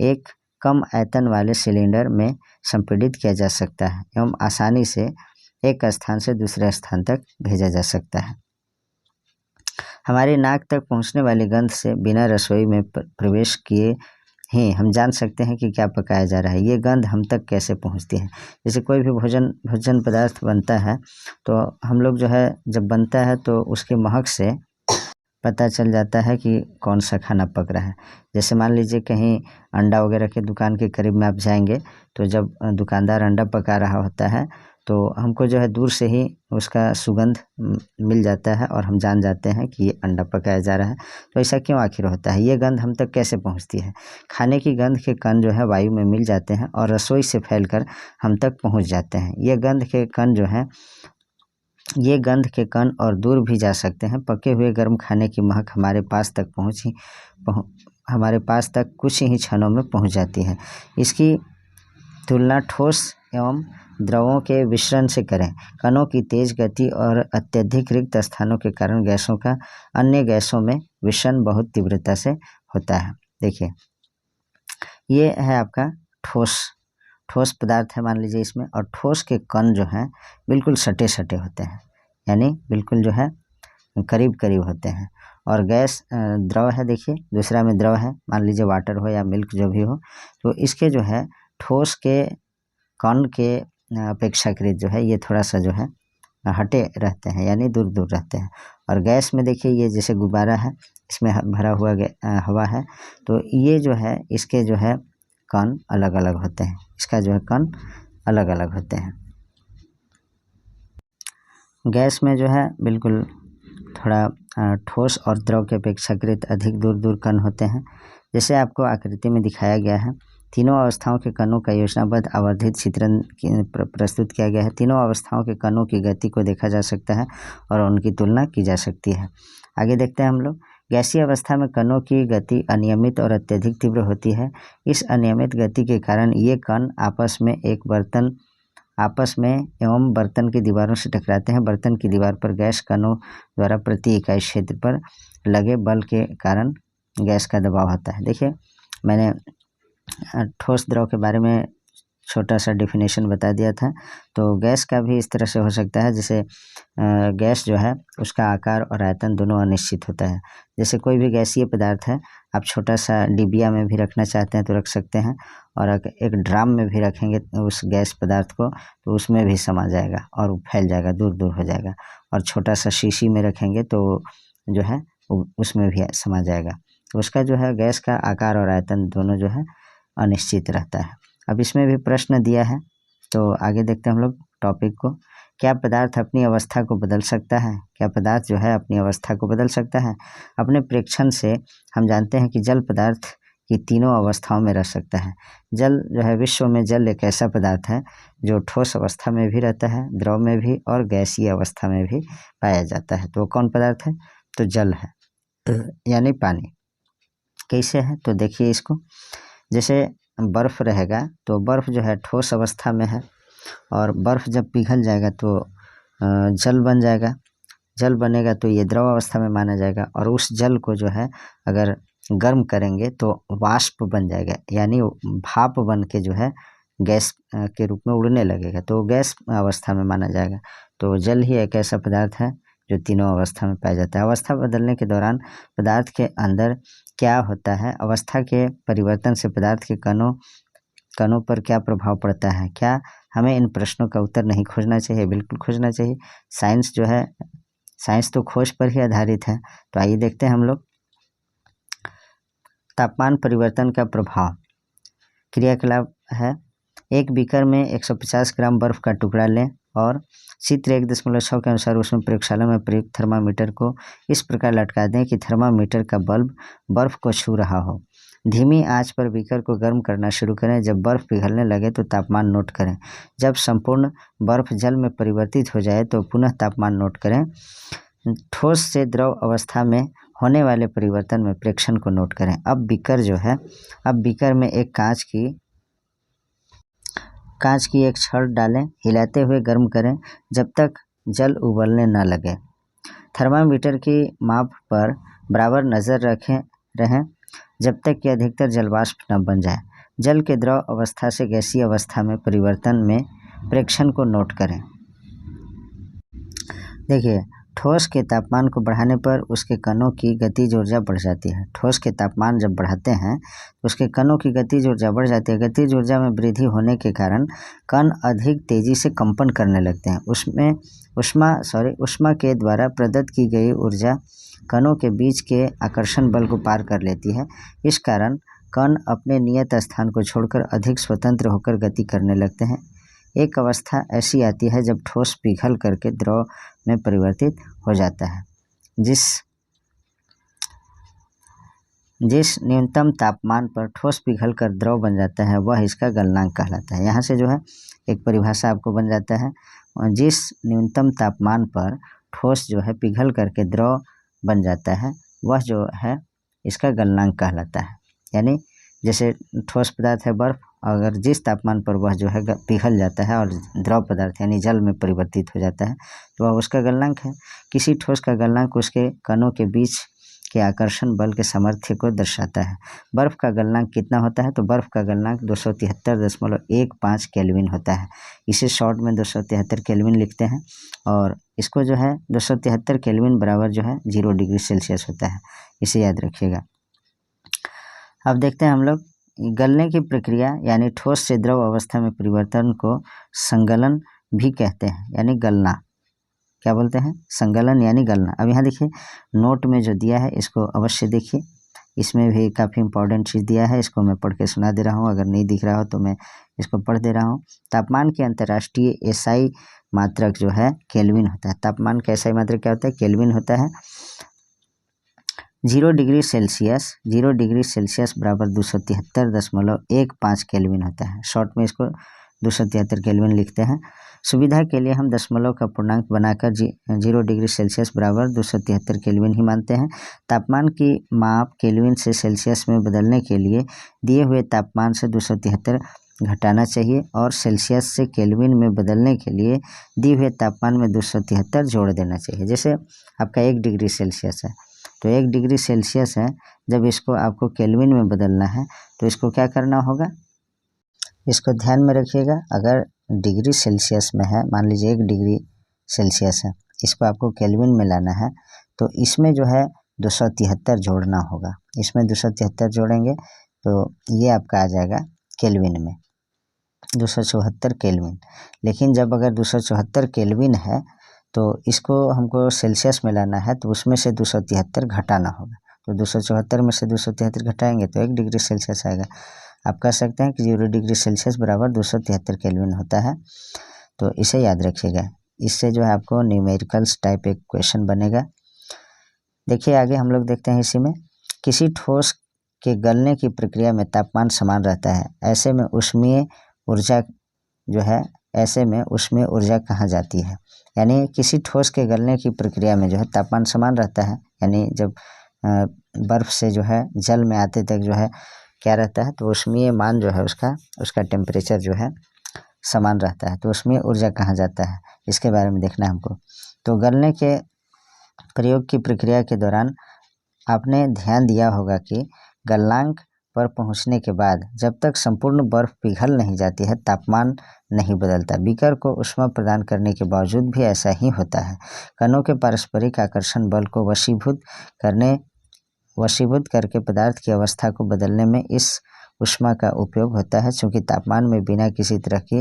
एक कम आयतन वाले सिलेंडर में संपीड़ित किया जा सकता है एवं आसानी से एक स्थान से दूसरे स्थान तक भेजा जा सकता है। हमारी नाक तक पहुंचने वाली गंध से बिना रसोई में प्रवेश किए ही हम जान सकते हैं कि क्या पकाया जा रहा है। ये गंध हम तक कैसे पहुंचती है, जैसे कोई भी भोजन पदार्थ बनता है तो हम लोग जो है जब बनता है तो उसके महक से पता चल जाता है कि कौन सा खाना पक रहा है। जैसे मान लीजिए कहीं अंडा वगैरह के दुकान के करीब में आप जाएंगे तो जब दुकानदार अंडा पका रहा होता है तो हमको जो है दूर से ही उसका सुगंध मिल जाता है और हम जान जाते हैं कि ये अंडा पकाया जा रहा है। तो ऐसा क्यों आखिर होता है, ये गंध हम तक कैसे पहुंचती है? खाने की गंध के कण जो है वायु में मिल जाते हैं और रसोई से फैलकर हम तक पहुंच जाते हैं। ये गंध के कण और दूर भी जा सकते हैं। पके हुए गर्म खाने की महक हमारे पास तक कुछ ही क्षणों में पहुंच जाती है। इसकी तुलना ठोस एवं द्रवों के मिश्रण से करें। कणों की तेज गति और अत्यधिक रिक्त स्थानों के कारण गैसों का अन्य गैसों में विषण बहुत तीव्रता से होता है। देखिए ये है आपका ठोस पदार्थ है मान लीजिए इसमें, और ठोस के कण जो हैं बिल्कुल सटे सटे होते हैं, यानी बिल्कुल जो है करीब करीब होते हैं। और गैस द्रव है, देखिए दूसरा में द्रव है, मान लीजिए वाटर हो या मिल्क जो भी हो, तो इसके जो है ठोस के कण के अपेक्षाकृत जो है ये थोड़ा सा जो है हटे रहते हैं, यानी दूर दूर रहते हैं। और गैस में देखिए ये जैसे गुब्बारा है, इसमें भरा हुआ हवा है, तो ये जो है इसके जो है कण अलग अलग होते हैं, इसका जो है कण अलग अलग होते हैं। गैस में जो है बिल्कुल थोड़ा ठोस और द्रव के अपेक्षाकृत अधिक दूर दूर कण होते हैं। जैसे आपको आकृति में दिखाया गया है, तीनों अवस्थाओं के कणों का योजनाबद्ध आवर्धित चित्रण प्रस्तुत किया गया है। तीनों अवस्थाओं के कणों की गति को देखा जा सकता है और उनकी तुलना की जा सकती है। आगे देखते हैं हम लोग। गैसीय अवस्था में कणों की गति अनियमित और अत्यधिक तीव्र होती है। इस अनियमित गति के कारण ये कण आपस में एवं बर्तन की दीवारों से टकराते हैं। बर्तन की दीवार पर गैस कणों द्वारा प्रति इकाई क्षेत्र पर लगे बल के कारण गैस का दबाव होता है। देखिए मैंने ठोस द्रव के बारे में छोटा सा डेफिनेशन बता दिया था, तो गैस का भी इस तरह से हो सकता है, जैसे गैस जो है उसका आकार और आयतन दोनों अनिश्चित होता है। जैसे कोई भी गैसीय पदार्थ है, आप छोटा सा डिबिया में भी रखना चाहते हैं तो रख सकते हैं, और एक ड्राम में भी रखेंगे उस गैस पदार्थ को तो उसमें भी समा जाएगा और फैल जाएगा, दूर दूर हो जाएगा। और छोटा सा शीशी में रखेंगे तो जो है उसमें भी समा जाएगा। तो उसका जो है गैस का आकार और आयतन दोनों जो है अनिश्चित रहता है। अब इसमें भी प्रश्न दिया है, तो आगे देखते हैं हम लोग टॉपिक को। क्या पदार्थ अपनी अवस्था को बदल सकता है? क्या पदार्थ जो है अपनी अवस्था को बदल सकता है? अपने प्रेक्षण से हम जानते हैं कि जल पदार्थ की तीनों अवस्थाओं में रह सकता है। जल जो है, विश्व में जल एक ऐसा पदार्थ है जो ठोस अवस्था में भी रहता है, द्रव में भी और गैसीय अवस्था में भी पाया जाता है। तो कौन पदार्थ है? तो जल है, यानी पानी। कैसे है? तो देखिए इसको, जैसे बर्फ़ रहेगा तो बर्फ़ जो है ठोस अवस्था में है, और बर्फ़ जब पिघल जाएगा तो जल बन जाएगा। जल बनेगा तो ये द्रव अवस्था में माना जाएगा, और उस जल को जो है अगर गर्म करेंगे तो वाष्प बन जाएगा, यानी भाप बन के जो है गैस के रूप में उड़ने लगेगा, तो गैस अवस्था में माना जाएगा। तो जल ही एक ऐसा पदार्थ है जो तीनों अवस्था में पाया जाता है। अवस्था बदलने के दौरान पदार्थ के अंदर क्या होता है? अवस्था के परिवर्तन से पदार्थ के कणों पर क्या प्रभाव पड़ता है? क्या हमें इन प्रश्नों का उत्तर नहीं खोजना चाहिए? बिल्कुल खोजना चाहिए। साइंस जो है साइंस तो खोज पर ही आधारित है। तो आइए देखते हैं हम लोग तापमान परिवर्तन का प्रभाव। क्रियाकलाप है, एक बीकर में 150 ग्राम बर्फ का टुकड़ा लें और चित्र 1.6 के अनुसार उसमें प्रयोगशाला में प्रयुक्त थर्मामीटर को इस प्रकार लटका दें कि थर्मामीटर का बल्ब बर्फ को छू रहा हो। धीमी आंच पर बीकर को गर्म करना शुरू करें। जब बर्फ पिघलने लगे तो तापमान नोट करें। जब संपूर्ण बर्फ जल में परिवर्तित हो जाए तो पुनः तापमान नोट करें। ठोस से द्रव अवस्था में होने वाले परिवर्तन में प्रेक्षण को नोट करें। अब बीकर में एक कांच की एक छड़ डालें, हिलाते हुए गर्म करें जब तक जल उबलने न लगे। थर्मामीटर की माप पर बराबर नज़र रहें जब तक कि अधिकतर जलवाष्प न बन जाए। जल के द्रव अवस्था से गैसीय अवस्था में परिवर्तन में प्रेक्षण को नोट करें। देखिए, ठोस के तापमान को बढ़ाने पर उसके कणों की गतिज ऊर्जा बढ़ जाती है। ठोस के तापमान जब बढ़ाते हैं तो उसके कणों की गतिज ऊर्जा बढ़ जाती है। गतिज ऊर्जा में वृद्धि होने के कारण कण अधिक तेजी से कंपन करने लगते हैं। ऊष्मा के द्वारा प्रदत्त की गई ऊर्जा कणों के बीच के आकर्षण बल को पार कर लेती है। इस कारण कण अपने नियत स्थान को छोड़कर अधिक स्वतंत्र होकर गति करने लगते हैं। एक अवस्था ऐसी आती है जब ठोस पिघल करके द्रव में परिवर्तित हो जाता है। जिस न्यूनतम तापमान पर ठोस पिघलकर द्रव बन जाता है वह इसका गलनांक कहलाता है। यहाँ से जो है एक परिभाषा आपको बन जाता है, जिस न्यूनतम तापमान पर ठोस जो है पिघल करके द्रव बन जाता है वह जो है इसका गलनांक कहलाता है। यानी जैसे ठोस पदार्थ है बर्फ, अगर जिस तापमान पर वह जो है पिघल जाता है और द्रव पदार्थ यानी जल में परिवर्तित हो जाता है तो वह उसका गलनांक है। किसी ठोस का गलनांक उसके कणों के बीच के आकर्षण बल के सामर्थ्य को दर्शाता है। बर्फ का गलनांक कितना होता है? तो बर्फ का गलनांक 273.15 केल्विन होता है। इसे शॉर्ट में 273 केल्विन लिखते हैं और इसको जो है 273 केल्विन बराबर जो है 0 डिग्री सेल्सियस होता है। इसे याद रखिएगा। अब देखते हैं हम लोग गलने की प्रक्रिया यानी ठोस से द्रव अवस्था में परिवर्तन को संगलन भी कहते हैं, यानी गलना। क्या बोलते हैं? संगलन यानी गलना। अब यहाँ देखिए नोट में जो दिया है इसको अवश्य देखिए, इसमें भी काफ़ी इंपॉर्टेंट चीज़ दिया है। इसको मैं पढ़ के सुना दे रहा हूँ, अगर नहीं दिख रहा हो तो मैं इसको पढ़ दे रहा हूँ। तापमान के अंतर्राष्ट्रीय एसआई मात्रक जो है केल्विन होता है। तापमान का एसआई मात्रक क्या होता है? केल्विन होता है। 0 डिग्री सेल्सियस बराबर 273.15 केल्विन होता है। शॉर्ट में इसको 273 केल्विन लिखते हैं। सुविधा के लिए हम दशमलव का पूर्णांक बनाकर 0 डिग्री सेल्सियस बराबर 273 केल्विन ही मानते हैं। तापमान की माप केल्विन से सेल्सियस में बदलने के लिए दिए हुए तापमान से 273 घटाना चाहिए और सेल्सियस से केल्विन में बदलने के लिए दिए हुए तापमान में 273 जोड़ देना चाहिए। जैसे आपका 1 डिग्री सेल्सियस है तो 1 डिग्री सेल्सियस है, जब इसको आपको केल्विन में बदलना है तो इसको क्या करना होगा? इसको ध्यान में रखिएगा। अगर डिग्री सेल्सियस में है, मान लीजिए 1 डिग्री सेल्सियस है, इसको आपको केल्विन में लाना है तो इसमें जो है 273 जोड़ना होगा। इसमें 273 जोड़ेंगे तो ये आपका आ जाएगा केल्विन में 274 केल्विन। लेकिन जब अगर 274 केल्विन है तो इसको हमको सेल्सियस में लाना है तो उसमें से 273 घटाना होगा। तो 274 में से 273 घटाएंगे तो 1 डिग्री सेल्सियस आएगा। आप कह सकते हैं कि 0 डिग्री सेल्सियस बराबर 273 केल्विन होता है। तो इसे याद रखिएगा। इससे जो है आपको न्यूमेरिकल्स टाइप एक क्वेश्चन बनेगा। देखिए आगे हम लोग देखते हैं इसी में, किसी ठोस के गलने की प्रक्रिया में तापमान समान रहता है, ऐसे में ऊष्मीय ऊर्जा कहाँ जाती है? यानी किसी ठोस के गलने की प्रक्रिया में जो है तापमान समान रहता है, यानी जब बर्फ से जो है जल में आते तक जो है क्या रहता है? तो ऊष्मीय मान जो है उसका टेम्परेचर जो है समान रहता है। तो ऊष्मीय ऊर्जा कहाँ जाता है इसके बारे में देखना है हमको। तो गलने के प्रयोग की प्रक्रिया के दौरान आपने ध्यान दिया होगा कि गलनांक पर पहुंचने के बाद जब तक संपूर्ण बर्फ पिघल नहीं जाती है तापमान नहीं बदलता। बीकर को ऊष्मा प्रदान करने के बावजूद भी ऐसा ही होता है। कणों के पारस्परिक आकर्षण बल को वशीभूत करके पदार्थ की अवस्था को बदलने में इस ऊष्मा का उपयोग होता है। चूँकि तापमान में बिना किसी तरह की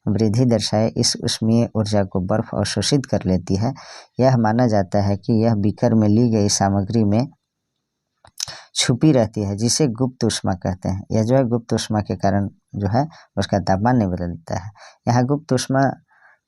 वृद्धि दर्शाए इस ऊष्मीय ऊर्जा को बर्फ अवशोषित कर लेती है। यह माना जाता है कि यह बीकर में ली गई सामग्री में छुपी रहती है, जिसे गुप्त ऊष्मा कहते हैं। यह जो है गुप्त ऊष्मा के कारण जो है उसका तापमान नहीं बदलता है। यहाँ गुप्त ऊष्मा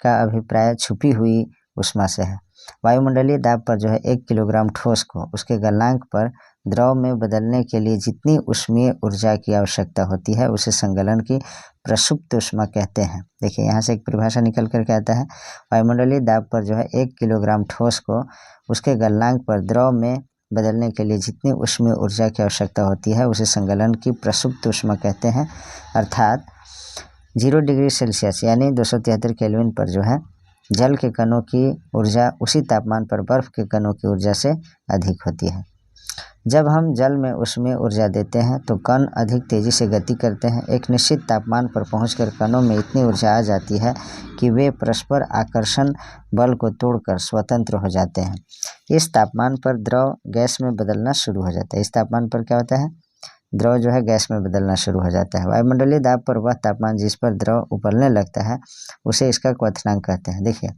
का अभिप्राय छुपी हुई ऊष्मा से है। वायुमंडलीय दाब पर जो है 1 किलोग्राम ठोस को उसके गलनांक पर द्रव में बदलने के लिए जितनी ऊष्मीय ऊर्जा की आवश्यकता होती है उसे संगलन की प्रसुप्त ऊष्मा कहते हैं। देखिए यहाँ से एक परिभाषा निकल करके आता है, वायुमंडलीय दाब पर जो है 1 किलोग्राम ठोस को उसके गलनांक पर द्रव में बदलने के लिए जितनी ऊष्मीय ऊर्जा की आवश्यकता होती है उसे संगलन की प्रसुप्त ऊष्मा कहते हैं। अर्थात 0 डिग्री सेल्सियस यानी 273 केल्विन पर जो है जल के कणों की ऊर्जा उसी तापमान पर बर्फ के कणों की ऊर्जा से अधिक होती है। जब हम जल में ऊष्मीय ऊर्जा देते हैं तो कण अधिक तेजी से गति करते हैं। एक निश्चित तापमान पर पहुंचकर कणों में इतनी ऊर्जा आ जाती है कि वे परस्पर आकर्षण बल को तोड़कर स्वतंत्र हो जाते हैं। इस तापमान पर द्रव गैस में बदलना शुरू हो जाता है। इस तापमान पर क्या होता है, द्रव जो है गैस में बदलना शुरू हो जाता है। वायुमंडलीय दाब पर वह तापमान जिस पर द्रव उबलने लगता है उसे इसका क्वथनांक कहते हैं। देखिए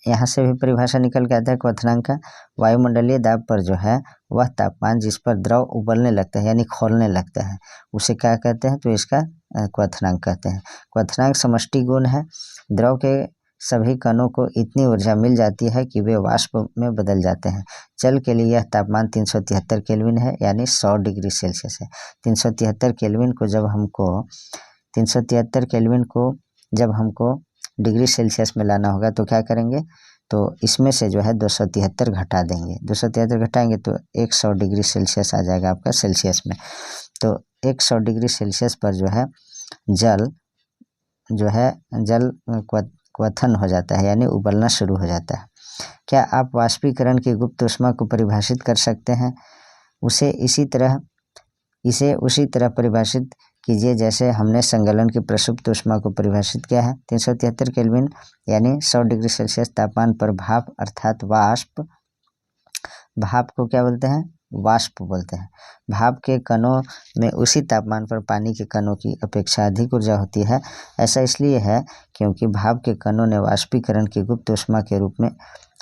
यहाँ से भी परिभाषा निकल के आता है क्वथनांक का। वायुमंडलीय दाब पर जो है वह तापमान जिस पर द्रव उबलने लगता है यानी खौलने लगता है उसे क्या कहते हैं, तो इसका क्वथनांक कहते हैं। क्वथनांक समष्टि गुण है। द्रव के सभी कणों को इतनी ऊर्जा मिल जाती है कि वे वाष्प में बदल जाते हैं। जल के लिए यह तापमान 373 केल्विन है यानी 100 डिग्री सेल्सियस है। 373 केल्विन को जब हमको डिग्री सेल्सियस में लाना होगा तो क्या करेंगे, तो इसमें से जो है 273 घटा देंगे। 273 घटाएंगे तो 100 डिग्री सेल्सियस आ जाएगा आपका सेल्सियस में। तो 100 डिग्री सेल्सियस पर जो है जल क्वथन हो जाता है यानी उबलना शुरू हो जाता है। क्या आप वाष्पीकरण की गुप्त ऊष्मा को परिभाषित कर सकते हैं? इसे उसी तरह परिभाषित कीजिए जैसे हमने संगलन की प्रसुप्त ऊष्मा को परिभाषित किया है। 373 केल्विन यानी 100 डिग्री सेल्सियस तापमान पर भाप अर्थात भाप को क्या बोलते हैं, वाष्प बोलते हैं। भाप के कणों में उसी तापमान पर पानी के कणों की अपेक्षा अधिक ऊर्जा होती है। ऐसा इसलिए है क्योंकि भाप के कणों ने वाष्पीकरण की गुप्त ऊष्मा के रूप में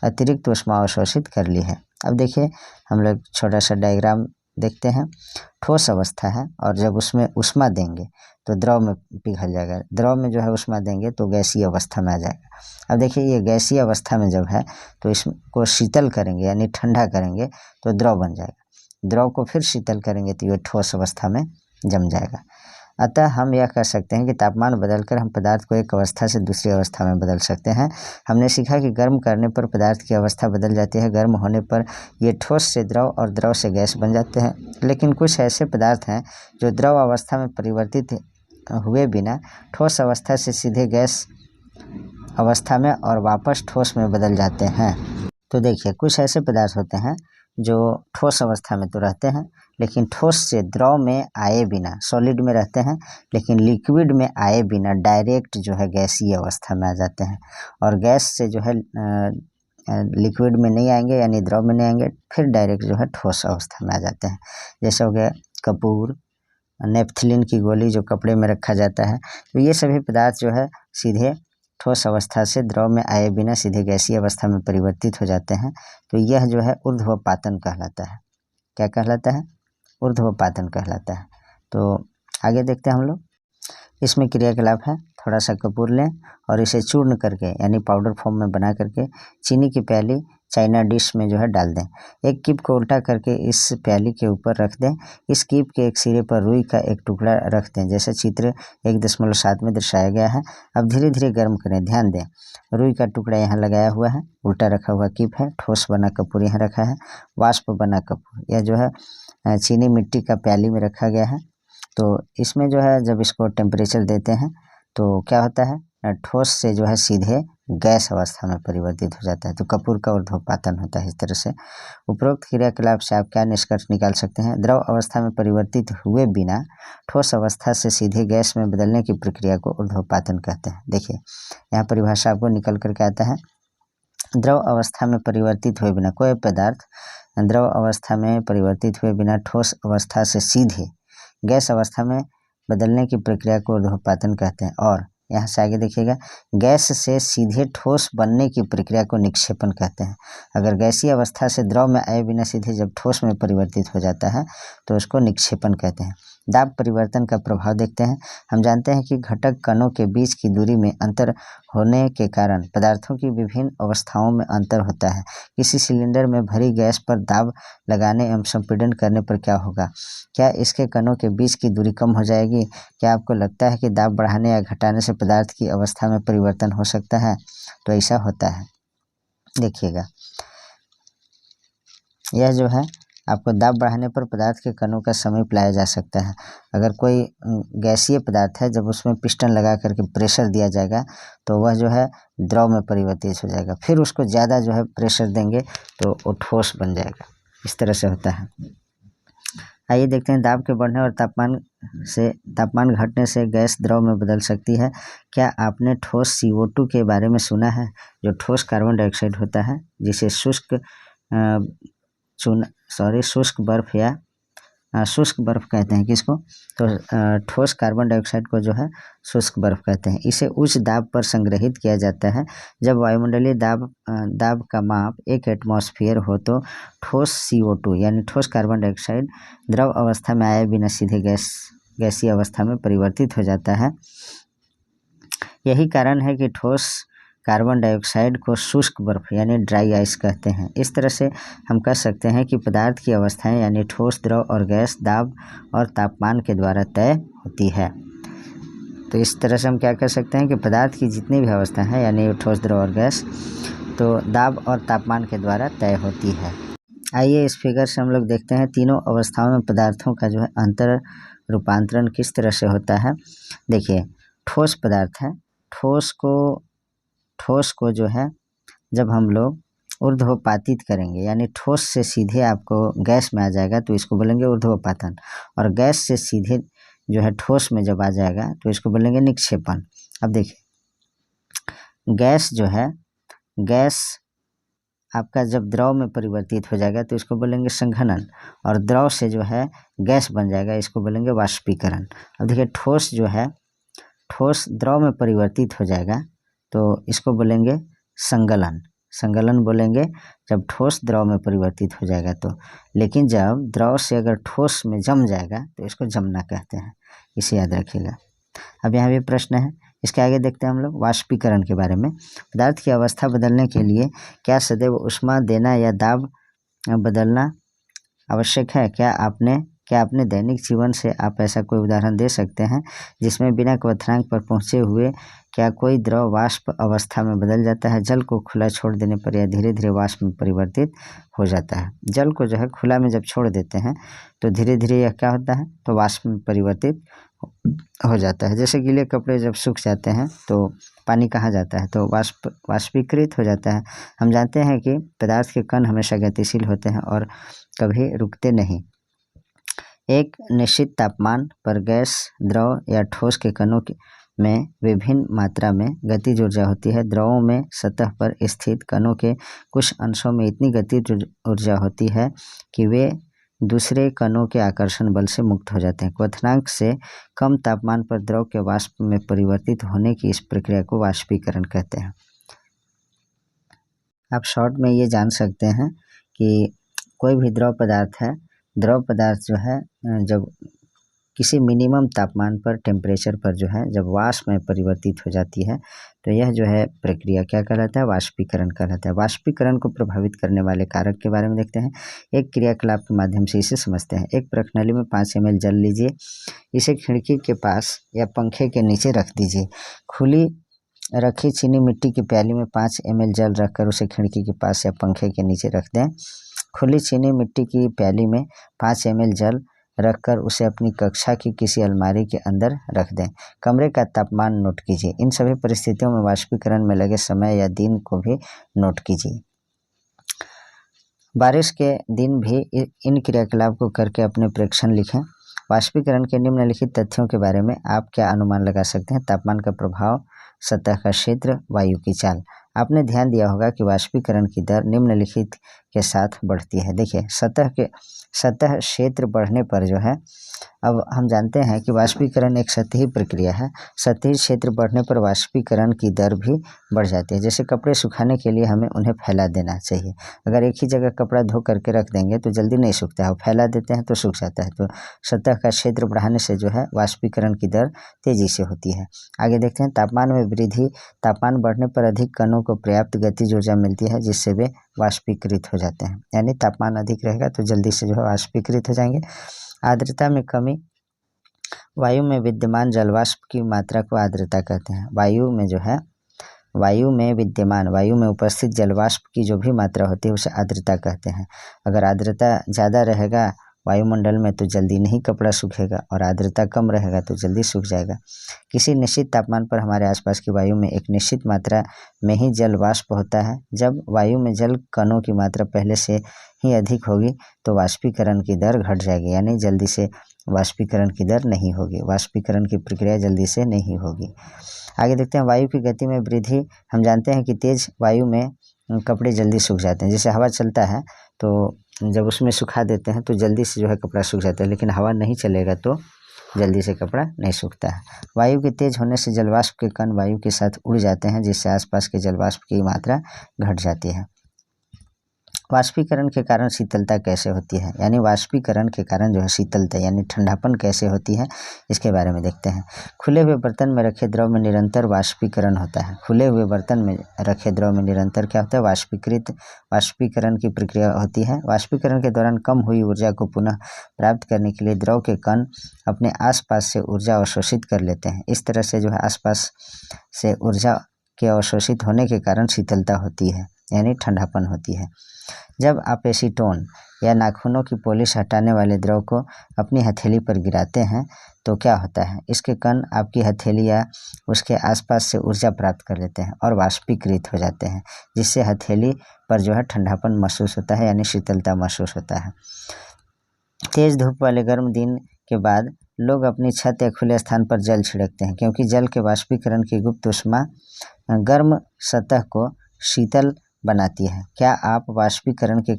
अतिरिक्त ऊष्मा अवशोषित कर ली है। अब देखिए हम लोग छोटा सा डायग्राम देखते हैं। ठोस अवस्था है और जब उसमें ऊष्मा देंगे तो द्रव में पिघल जाएगा। द्रव में जो है ऊष्मा देंगे तो गैसीय अवस्था में आ जाएगा। अब देखिए ये गैसीय अवस्था में जब है तो इसको शीतल करेंगे यानी ठंडा करेंगे तो द्रव बन जाएगा। द्रव को फिर शीतल करेंगे तो ये ठोस अवस्था में जम जाएगा। अतः हम यह कह सकते हैं कि तापमान बदलकर हम पदार्थ को एक अवस्था से दूसरी अवस्था में बदल सकते हैं। हमने सीखा कि गर्म करने पर पदार्थ की अवस्था बदल जाती है। गर्म होने पर ये ठोस से द्रव और द्रव से गैस बन जाते हैं। लेकिन कुछ ऐसे पदार्थ हैं जो द्रव अवस्था में परिवर्तित हुए बिना ठोस अवस्था से सीधे गैस अवस्था में और वापस ठोस में बदल जाते हैं। तो देखिए कुछ ऐसे पदार्थ होते हैं जो ठोस अवस्था में तो रहते हैं लेकिन ठोस से द्रव में आए बिना, सॉलिड में रहते हैं लेकिन लिक्विड में आए बिना डायरेक्ट जो है गैसीय अवस्था में आ जाते हैं। और गैस से जो है लिक्विड में नहीं आएंगे यानी द्रव में नहीं आएंगे, फिर डायरेक्ट जो है ठोस अवस्था में आ जाते हैं। जैसे हो गया कपूर, नेपथलीन की गोली जो कपड़े में रखा जाता है। तो ये सभी पदार्थ जो है सीधे ठोस अवस्था से द्रव में आए बिना सीधे गैसीय अवस्था में परिवर्तित हो जाते हैं। तो यह जो है ऊर्ध्वपातन कहलाता है। क्या कहलाता है? ऊर्ध्वपातन कहलाता है। तो आगे देखते हैं हम लोग। इसमें क्रियाकलाप है, थोड़ा सा कपूर लें और इसे चूर्ण करके यानी पाउडर फॉर्म में बना करके चीनी की प्याली चाइना डिश में जो है डाल दें। एक कीप को उल्टा करके इस प्याली के ऊपर रख दें। इस कीप के एक सिरे पर रुई का एक टुकड़ा रख दें जैसे चित्र 1.7 में दर्शाया गया है। अब धीरे धीरे गर्म करें। ध्यान दें रुई का टुकड़ा यहाँ लगाया हुआ है, उल्टा रखा हुआ कीप है, ठोस बना कपूर यहाँ रखा है, वाष्प बना कपूर यह जो है चीनी मिट्टी का प्याली में रखा गया है। तो इसमें जो है जब इसको टेम्परेचर देते हैं तो क्या होता है, ठोस से जो है सीधे गैस अवस्था में परिवर्तित हो जाता है। तो कपूर का ऊर्ध्वपातन होता है इस तरह से। उपरोक्त क्रियाकलाप से आप क्या निष्कर्ष निकाल सकते हैं? द्रव अवस्था में परिवर्तित हुए बिना ठोस अवस्था से सीधे गैस में बदलने की प्रक्रिया को ऊर्ध्वपातन कहते हैं। देखिए यहाँ परिभाषा आपको निकल करके आता है। द्रव अवस्था में परिवर्तित हुए बिना, कोई पदार्थ द्रव अवस्था में परिवर्तित हुए बिना ठोस अवस्था से सीधे गैस अवस्था में बदलने की प्रक्रिया को ऊर्ध्वपातन कहते हैं। और यहाँ से आगे देखिएगा, गैस से सीधे ठोस बनने की प्रक्रिया को निक्षेपण कहते हैं। अगर गैसीय अवस्था से द्रव में आए बिना सीधे जब ठोस में परिवर्तित हो जाता है तो उसको निक्षेपण कहते हैं। दाब परिवर्तन का प्रभाव देखते हैं। हम जानते हैं कि घटक कणों के बीच की दूरी में अंतर होने के कारण पदार्थों की विभिन्न अवस्थाओं में अंतर होता है। किसी सिलेंडर में भरी गैस पर दाब लगाने एवं संपीड़न करने पर क्या होगा? क्या इसके कणों के बीच की दूरी कम हो जाएगी? क्या आपको लगता है कि दाब बढ़ाने या घटाने से पदार्थ की अवस्था में परिवर्तन हो सकता है? तो ऐसा होता है। देखिएगा, यह जो है आपको दाब बढ़ाने पर पदार्थ के कणों का समीप लाया जा सकता है। अगर कोई गैसीय पदार्थ है, जब उसमें पिस्टन लगा करके प्रेशर दिया जाएगा तो वह जो है द्रव में परिवर्तित हो जाएगा। फिर उसको ज़्यादा जो है प्रेशर देंगे तो वो ठोस बन जाएगा। इस तरह से होता है। आइए देखते हैं, दाब के बढ़ने और तापमान घटने से गैस द्रव में बदल सकती है। क्या आपने ठोस CO2 के बारे में सुना है, जो ठोस कार्बन डाइऑक्साइड होता है, जिसे शुष्क बर्फ कहते हैं। किसको? तो ठोस कार्बन डाइऑक्साइड को जो है शुष्क बर्फ कहते हैं। इसे उच्च दाब पर संग्रहित किया जाता है। जब वायुमंडलीय दाब का माप 1 एटमॉस्फेयर हो तो ठोस CO2 यानी ठोस कार्बन डाइऑक्साइड द्रव अवस्था में आए बिना सीधे गैसीय अवस्था में परिवर्तित हो जाता है। यही कारण है कि ठोस कार्बन डाइऑक्साइड को शुष्क बर्फ यानी ड्राई आइस कहते हैं। इस तरह से हम कह सकते हैं कि पदार्थ की अवस्थाएं यानी ठोस, द्रव और गैस दाब और तापमान के द्वारा तय होती है। तो इस तरह से हम क्या कह सकते हैं कि पदार्थ की जितनी भी अवस्था है यानी ठोस, द्रव और गैस, तो दाब और तापमान के द्वारा तय होती है। आइए इस फिगर से हम लोग देखते हैं तीनों अवस्थाओं में पदार्थों का जो है अंतर रूपांतरण किस तरह से होता है। देखिए, ठोस पदार्थ है, ठोस को जो है जब हम लोग ऊर्ध्वपातित करेंगे यानी ठोस से सीधे आपको गैस में आ जाएगा तो इसको बोलेंगे ऊर्ध्वपातन, और गैस से सीधे जो है ठोस में जब आ जाएगा तो इसको बोलेंगे निक्षेपण। अब देखिए, गैस आपका जब द्रव में परिवर्तित हो जाएगा तो इसको बोलेंगे संघनन, और द्रव से जो है गैस बन जाएगा इसको बोलेंगे वाष्पीकरण। अब देखिए, ठोस द्रव में परिवर्तित हो जाएगा तो इसको बोलेंगे संगलन बोलेंगे जब ठोस द्रव में परिवर्तित हो जाएगा तो। लेकिन जब द्रव से अगर ठोस में जम जाएगा तो इसको जमना कहते हैं, इसे याद रखिएगा। अब यहाँ भी प्रश्न है, इसके आगे देखते हैं हम लोग वाष्पीकरण के बारे में। पदार्थ की अवस्था बदलने के लिए क्या सदैव ऊष्मा देना या दाब बदलना आवश्यक है? क्या अपने दैनिक जीवन से आप ऐसा कोई उदाहरण दे सकते हैं जिसमें बिना क्वथनांक पर पहुंचे हुए क्या कोई द्रव वाष्प अवस्था में बदल जाता है? जल को खुला छोड़ देने पर यह धीरे धीरे वाष्प में परिवर्तित हो जाता है। जल को जो है खुला में जब छोड़ देते हैं तो धीरे धीरे यह क्या होता है, तो वाष्प में परिवर्तित हो जाता है। जैसे गीले कपड़े जब सूख जाते हैं तो पानी कहाँ जाता है, तो वाष्पीकृत हो जाता है। हम जानते हैं कि पदार्थ के कण हमेशा गतिशील होते हैं और कभी रुकते नहीं। एक निश्चित तापमान पर गैस, द्रव या ठोस के कणों में विभिन्न मात्रा में गतिज ऊर्जा होती है। द्रवों में सतह पर स्थित कणों के कुछ अंशों में इतनी गतिज ऊर्जा होती है कि वे दूसरे कणों के आकर्षण बल से मुक्त हो जाते हैं। क्वथनांक से कम तापमान पर द्रव के वाष्प में परिवर्तित होने की इस प्रक्रिया को वाष्पीकरण कहते हैं। आप शॉर्ट में ये जान सकते हैं कि कोई भी द्रव पदार्थ जो है जब किसी मिनिमम तापमान पर, टेम्परेचर पर जो है जब वाष्प में परिवर्तित हो जाती है तो यह जो है प्रक्रिया क्या कहलाता है, वाष्पीकरण कहलाता है। वाष्पीकरण को प्रभावित करने वाले कारक के बारे में देखते हैं। एक क्रियाकलाप के माध्यम से इसे समझते हैं। एक प्रणाली में 5 ml जल लीजिए, इसे खिड़की के पास या पंखे के नीचे रख दीजिए। खुली रखी चीनी मिट्टी की प्याली में 5 ml जल रखकर उसे खिड़की के पास या पंखे के नीचे रख दें। खुली चीनी मिट्टी की प्याली में 5 ml जल रखकर उसे अपनी कक्षा की किसी अलमारी के अंदर रख दें। कमरे का तापमान नोट कीजिए। इन सभी परिस्थितियों में वाष्पीकरण में लगे समय या दिन को भी नोट कीजिए। बारिश के दिन भी इन क्रियाकलाप को करके अपने प्रेक्षण लिखें। वाष्पीकरण के निम्नलिखित तथ्यों के बारे में आप क्या अनुमान लगा सकते हैं? तापमान का प्रभाव, सतह का क्षेत्र, वायु की चाल। आपने ध्यान दिया होगा कि वाष्पीकरण की दर निम्नलिखित के साथ बढ़ती है। देखिए सतह क्षेत्र बढ़ने पर जो है, अब हम जानते हैं कि वाष्पीकरण एक सतही प्रक्रिया है। सतही क्षेत्र बढ़ने पर वाष्पीकरण की दर भी बढ़ जाती है। जैसे कपड़े सुखाने के लिए हमें उन्हें फैला देना चाहिए। अगर एक ही जगह कपड़ा धो करके रख देंगे तो जल्दी नहीं सूखता है, और फैला देते हैं तो सूख जाता है। तो सतह का क्षेत्र बढ़ाने से जो है वाष्पीकरण की दर तेजी से होती है। आगे देखते हैं तापमान में वृद्धि। तापमान बढ़ने पर अधिक कणों को पर्याप्त गतिज ऊर्जा मिलती है, जिससे वे वाष्पीकृत हो जाते हैं। यानी तापमान अधिक रहेगा तो जल्दी से जो है वाष्पीकृत हो जाएंगे। आर्द्रता में कमी। वायु में विद्यमान जलवाष्प की मात्रा को आर्द्रता कहते हैं। वायु में उपस्थित जलवाष्प की जो भी मात्रा होती है उसे आर्द्रता कहते हैं। अगर आर्द्रता ज़्यादा रहेगा वायुमंडल में तो जल्दी नहीं कपड़ा सूखेगा, और आर्द्रता कम रहेगा तो जल्दी सूख जाएगा। किसी निश्चित तापमान पर हमारे आसपास की वायु में एक निश्चित मात्रा में ही जल वाष्प होता है। जब वायु में जल कणों की मात्रा पहले से ही अधिक होगी तो वाष्पीकरण की दर घट जाएगी, यानी जल्दी से वाष्पीकरण की दर नहीं होगी, वाष्पीकरण की प्रक्रिया जल्दी से नहीं होगी। आगे देखते हैं वायु की गति में वृद्धि। हम जानते हैं कि तेज वायु में कपड़े जल्दी सूख जाते हैं। जैसे हवा चलता है तो जब उसमें सुखा देते हैं तो जल्दी से जो है कपड़ा सूख जाता है, लेकिन हवा नहीं चलेगा तो जल्दी से कपड़ा नहीं सूखता है। वायु के तेज होने से जलवाष्प के कण वायु के साथ उड़ जाते हैं, जिससे आसपास के जलवाष्प की मात्रा घट जाती है। वाष्पीकरण के कारण शीतलता कैसे होती है, यानी वाष्पीकरण के कारण जो है शीतलता यानी ठंडापन कैसे होती है, इसके बारे में देखते हैं। खुले हुए बर्तन में रखे द्रव में निरंतर वाष्पीकरण होता है। खुले हुए बर्तन में रखे द्रव में निरंतर क्या होता है, वाष्पीकरण की प्रक्रिया होती है। वाष्पीकरण के दौरान कम हुई ऊर्जा को पुनः प्राप्त करने के लिए द्रव के कण अपने आसपास से ऊर्जा अवशोषित कर लेते हैं। इस तरह से जो है आसपास से ऊर्जा के अवशोषित होने के कारण शीतलता होती है, यानी ठंडापन होती है। जब आप एसीटोन या नाखूनों की पॉलिश हटाने वाले द्रव को अपनी हथेली पर गिराते हैं तो क्या होता है, इसके कण आपकी हथेली या उसके आसपास से ऊर्जा प्राप्त कर लेते हैं और वाष्पीकृत हो जाते हैं, जिससे हथेली पर जो है ठंडापन महसूस होता है, यानी शीतलता महसूस होता है। तेज धूप वाले गर्म दिन के बाद लोग अपनी छत या खुले स्थान पर जल छिड़कते हैं, क्योंकि जल के वाष्पीकरण की गुप्त ऊष्मा गर्म सतह को शीतल बनाती है। क्या आप वाष्पीकरण के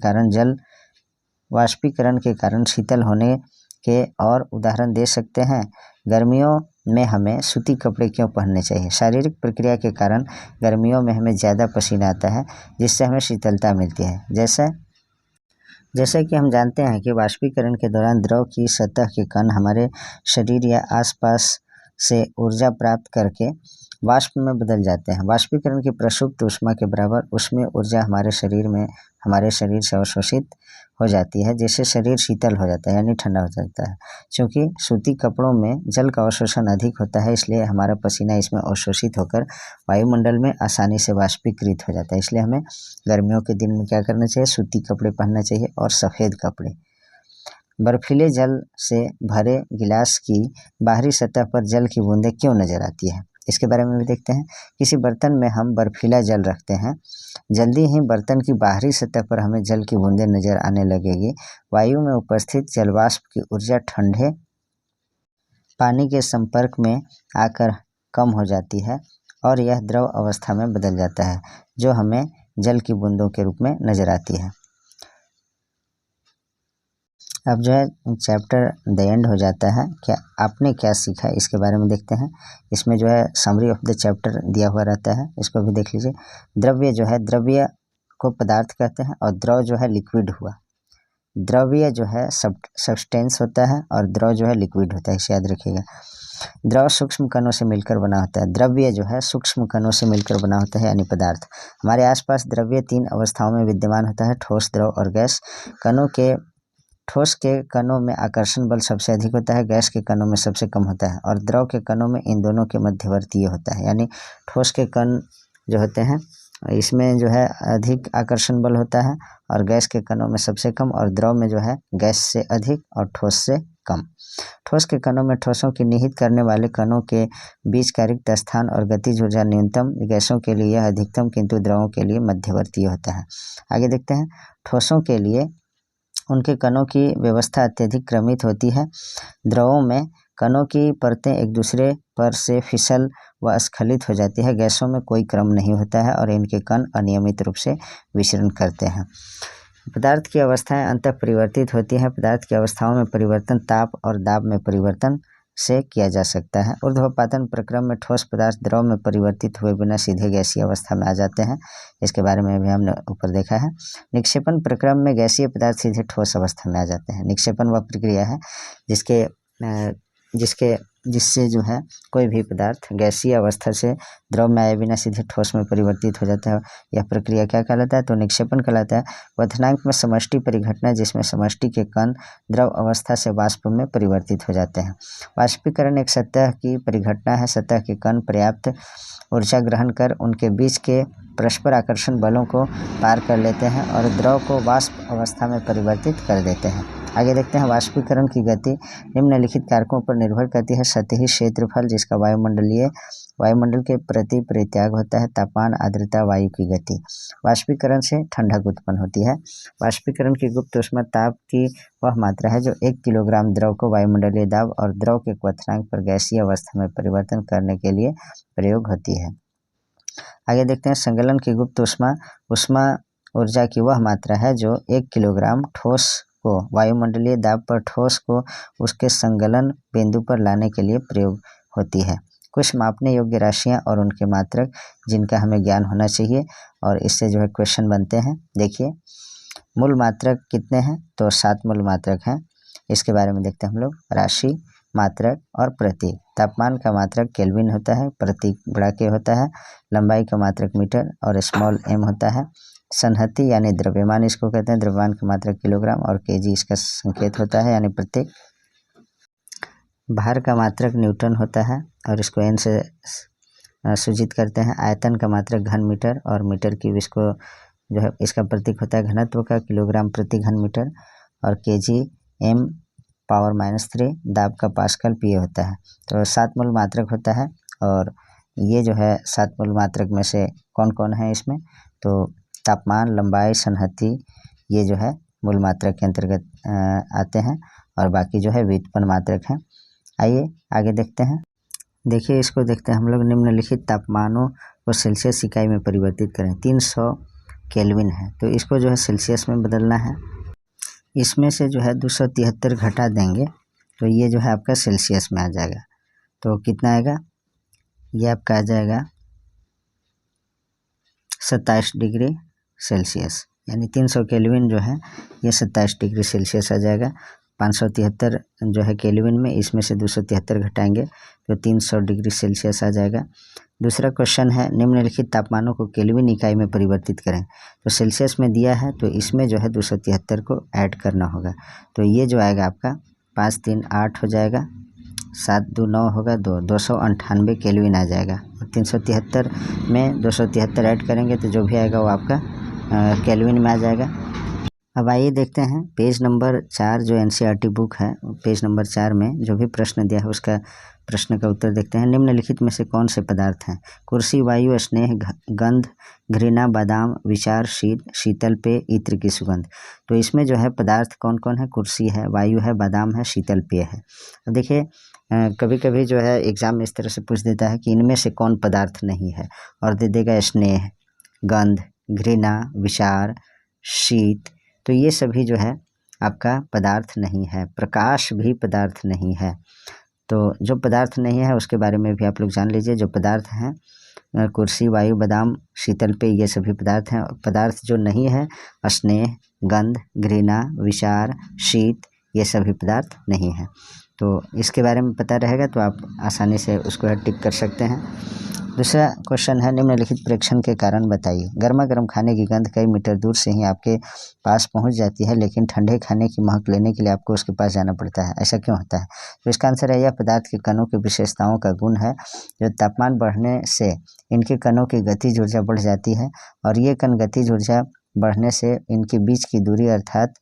कारण शीतल होने के और उदाहरण दे सकते हैं? गर्मियों में हमें सूती कपड़े क्यों पहनने चाहिए? शारीरिक प्रक्रिया के कारण गर्मियों में हमें ज़्यादा पसीना आता है, जिससे हमें शीतलता मिलती है। जैसे कि हम जानते हैं कि वाष्पीकरण के दौरान द्रव की सतह के कण हमारे शरीर या आसपास से ऊर्जा प्राप्त करके वाष्प में बदल जाते हैं। वाष्पीकरण की प्रसुप्त ऊष्मा के बराबर ऊष्मीय ऊर्जा हमारे शरीर से अवशोषित हो जाती है, जिससे शरीर शीतल हो जाता है, यानी ठंडा हो जाता है। क्योंकि सूती कपड़ों में जल का अवशोषण अधिक होता है, इसलिए हमारा पसीना इसमें अवशोषित होकर वायुमंडल में आसानी से वाष्पीकृत हो जाता है। इसलिए हमें गर्मियों के दिन में क्या करना चाहिए, सूती कपड़े पहनना चाहिए और सफ़ेद कपड़े। बर्फीले जल से भरे गिलास की बाहरी सतह पर जल की बूंदें क्यों नजर आती है, इसके बारे में भी देखते हैं। किसी बर्तन में हम बर्फीला जल रखते हैं, जल्दी ही बर्तन की बाहरी सतह पर हमें जल की बूंदें नजर आने लगेगी। वायु में उपस्थित जलवाष्प की ऊर्जा ठंडे पानी के संपर्क में आकर कम हो जाती है और यह द्रव अवस्था में बदल जाता है, जो हमें जल की बूंदों के रूप में नजर आती है। अब जो है चैप्टर द एंड हो जाता है। क्या आपने क्या सीखा इसके बारे में देखते हैं। इसमें जो है समरी ऑफ द चैप्टर दिया हुआ रहता है, इसको भी देख लीजिए। द्रव्य को पदार्थ कहते हैं और द्रव जो है लिक्विड हुआ। द्रव्य जो है सब्सटेंस होता है और द्रव जो है लिक्विड होता है, इसे याद रखिएगा। द्रव सूक्ष्म कणों से मिलकर बना होता है। द्रव्य जो है सूक्ष्म कणों से मिलकर बना होता है, यानी पदार्थ। हमारे आसपास द्रव्य 3 अवस्थाओं में विद्यमान होता है, ठोस, द्रव और गैस। ठोस के कणों में आकर्षण बल सबसे अधिक होता है, गैस के कणों में सबसे कम होता है और द्रव के कणों में इन दोनों के मध्यवर्ती होता है। यानी ठोस के कण जो होते हैं इसमें जो है अधिक आकर्षण बल होता है और गैस के कणों में सबसे कम, और द्रव में जो है गैस से अधिक और ठोस से कम। ठोस के कणों में ठोसों की निहित करने वाले कणों के बीच का रिक्त स्थान और गतिज ऊर्जा न्यूनतम, गैसों के लिए यह अधिकतम किंतु द्रवों के लिए मध्यवर्ती होता है। आगे देखते हैं। ठोसों के लिए उनके कणों की व्यवस्था अत्यधिक क्रमित होती है। द्रवों में कणों की परतें एक दूसरे पर से फिसल व स्खलित हो जाती है। गैसों में कोई क्रम नहीं होता है और इनके कण अनियमित रूप से विचरण करते हैं। पदार्थ की अवस्थाएं अंततः परिवर्तित होती हैं। पदार्थ की अवस्थाओं में परिवर्तन ताप और दाब में परिवर्तन से किया जा सकता है। ऊर्ध्वपातन प्रक्रम में ठोस पदार्थ द्रव में परिवर्तित हुए बिना सीधे गैसीय अवस्था में आ जाते हैं। इसके बारे में भी हमने ऊपर देखा है। निक्षेपण प्रक्रम में गैसीय पदार्थ सीधे ठोस अवस्था में आ जाते हैं। निक्षेपण वह प्रक्रिया है जिससे जो है कोई भी पदार्थ गैसीय अवस्था से द्रव में आए बिना सीधे ठोस में परिवर्तित हो जाता है। यह प्रक्रिया क्या कहलाता है? तो निक्षेपण कहलाता है। क्वथनांक में समष्टि परिघटना जिसमें समष्टि के कण द्रव अवस्था से वाष्प में परिवर्तित हो जाते हैं। वाष्पीकरण एक सतह की परिघटना है। सतह के कण पर्याप्त ऊर्जा ग्रहण कर उनके बीच के परस्पर आकर्षण बलों को पार कर लेते हैं और द्रव को वाष्प अवस्था में परिवर्तित कर देते हैं। आगे देखते हैं वाष्पीकरण की गति निम्नलिखित कारकों पर निर्भर करती है। सतही क्षेत्रफल जिसका वायुमंडल के प्रति परित्याग होता है। तापमान, आर्द्रता, वायु की गति। वाष्पीकरण से ठंडक उत्पन्न होती है। वाष्पीकरण की गुप्त ऊष्मा ताप की वह मात्रा है जो 1 किलोग्राम द्रव को वायुमंडलीय दाब और द्रव के क्वथनांक पर गैसीय अवस्था में परिवर्तन करने के लिए प्रयोग होती है। आगे देखते हैं संगलन की गुप्त ऊष्मा ऊर्जा की वह मात्रा है जो 1 किलोग्राम ठोस को वायुमंडलीय दाब पर ठोस को उसके संगलन बिंदु पर लाने के लिए प्रयोग होती है। कुछ मापने योग्य राशियां और उनके मात्रक जिनका हमें ज्ञान होना चाहिए और इससे जो है क्वेश्चन बनते हैं। देखिए मूल मात्रक कितने हैं? तो 7 मूल मात्रक हैं। इसके बारे में देखते हैं हम लोग। राशि, मात्रक और प्रतीक। तापमान का मात्रक केल्विन होता है, प्रतीक बड़ा के होता है। लंबाई का मात्रक मीटर और स्मॉल m होता है। संहति यानी द्रव्यमान इसको कहते हैं। द्रव्यमान का मात्रक किलोग्राम और केजी इसका संकेत होता है यानी प्रतीक। भार का मात्रक न्यूटन होता है और इसको n से सूचित करते हैं। आयतन का मात्रक घन मीटर और मीटर क्यूब इसको जो है इसका प्रतीक होता है। घनत्व का किलोग्राम प्रति घन मीटर और केजी m पावर -3। दाब का पास्कल पीए होता है। तो 7 मूल मात्रक होता है और ये जो है 7 मूल मात्रक में से कौन कौन है इसमें? तो तापमान, लंबाई, संहति ये जो है मूल मात्रक के अंतर्गत आते हैं और बाकी जो है व्युत्पन्न मात्रक हैं। आइए आगे देखते हैं। देखिए इसको देखते हैं हम लोग। निम्नलिखित तापमानों को सेल्सियस इकाई में परिवर्तित करें। 300 केल्विन है तो इसको जो है सेल्सियस में बदलना है। इसमें से जो है 273 घटा देंगे तो ये जो है आपका सेल्सियस में आ जाएगा। तो कितना आएगा? ये आपका आ जाएगा 27 डिग्री सेल्सियस, यानी 300 केल्विन जो है ये 27 डिग्री सेल्सियस आ जाएगा। 573 जो है केल्विन में, इसमें से 273 घटाएंगे तो 300 डिग्री सेल्सियस आ जाएगा। दूसरा क्वेश्चन है निम्नलिखित तापमानों को केल्विन इकाई में परिवर्तित करें। तो सेल्सियस में दिया है तो इसमें जो है 273 को ऐड करना होगा। तो ये जो आएगा आपका 5 3 8 हो जाएगा, 7 2 9 होगा, 298 केल्विन आ जाएगा। और 373 में 273 ऐड करेंगे तो जो भी आएगा वो आपका केल्विन में आ जाएगा। अब आइए देखते हैं पेज नंबर 4 जो एनसीईआरटी बुक है, पेज नंबर 4 में जो भी प्रश्न दिया है उसका प्रश्न का उत्तर देखते हैं। निम्नलिखित में से कौन से पदार्थ हैं? कुर्सी, वायु, स्नेह, गंध, घृणा, बादाम, विचार, शीतल पेय, इत्र की सुगंध। तो इसमें जो है पदार्थ कौन कौन है? कुर्सी है, वायु है, बादाम है, शीतल पेय है। अब देखिए कभी कभी जो है एग्जाम में इस तरह से पूछ देता है कि इनमें से कौन पदार्थ नहीं है और दे देगा स्नेह, गंध, घृणा, विचार, शीत। तो ये सभी जो है आपका पदार्थ नहीं है। प्रकाश भी पदार्थ नहीं है। तो जो पदार्थ नहीं है उसके बारे में भी आप लोग जान लीजिए। जो पदार्थ हैं कुर्सी, वायु, बादाम, शीतल पेय ये सभी पदार्थ हैं। पदार्थ जो नहीं है स्नेह, गंध, घृणा, विचार, शीत ये सभी पदार्थ नहीं है। तो इसके बारे में पता रहेगा तो आप आसानी से उसको टिक कर सकते हैं। दूसरा क्वेश्चन है निम्नलिखित प्रेक्षण के कारण बताइए। गर्मा गर्म खाने की गंध कई मीटर दूर से ही आपके पास पहुंच जाती है, लेकिन ठंडे खाने की महक लेने के लिए आपको उसके पास जाना पड़ता है। ऐसा क्यों होता है? तो इसका आंसर है यह पदार्थ के कणों की विशेषताओं का गुण है। जो तापमान बढ़ने से इनके कणों की गतिज ऊर्जा बढ़ जाती है और ये कण गतिज ऊर्जा बढ़ने से इनके बीच की दूरी अर्थात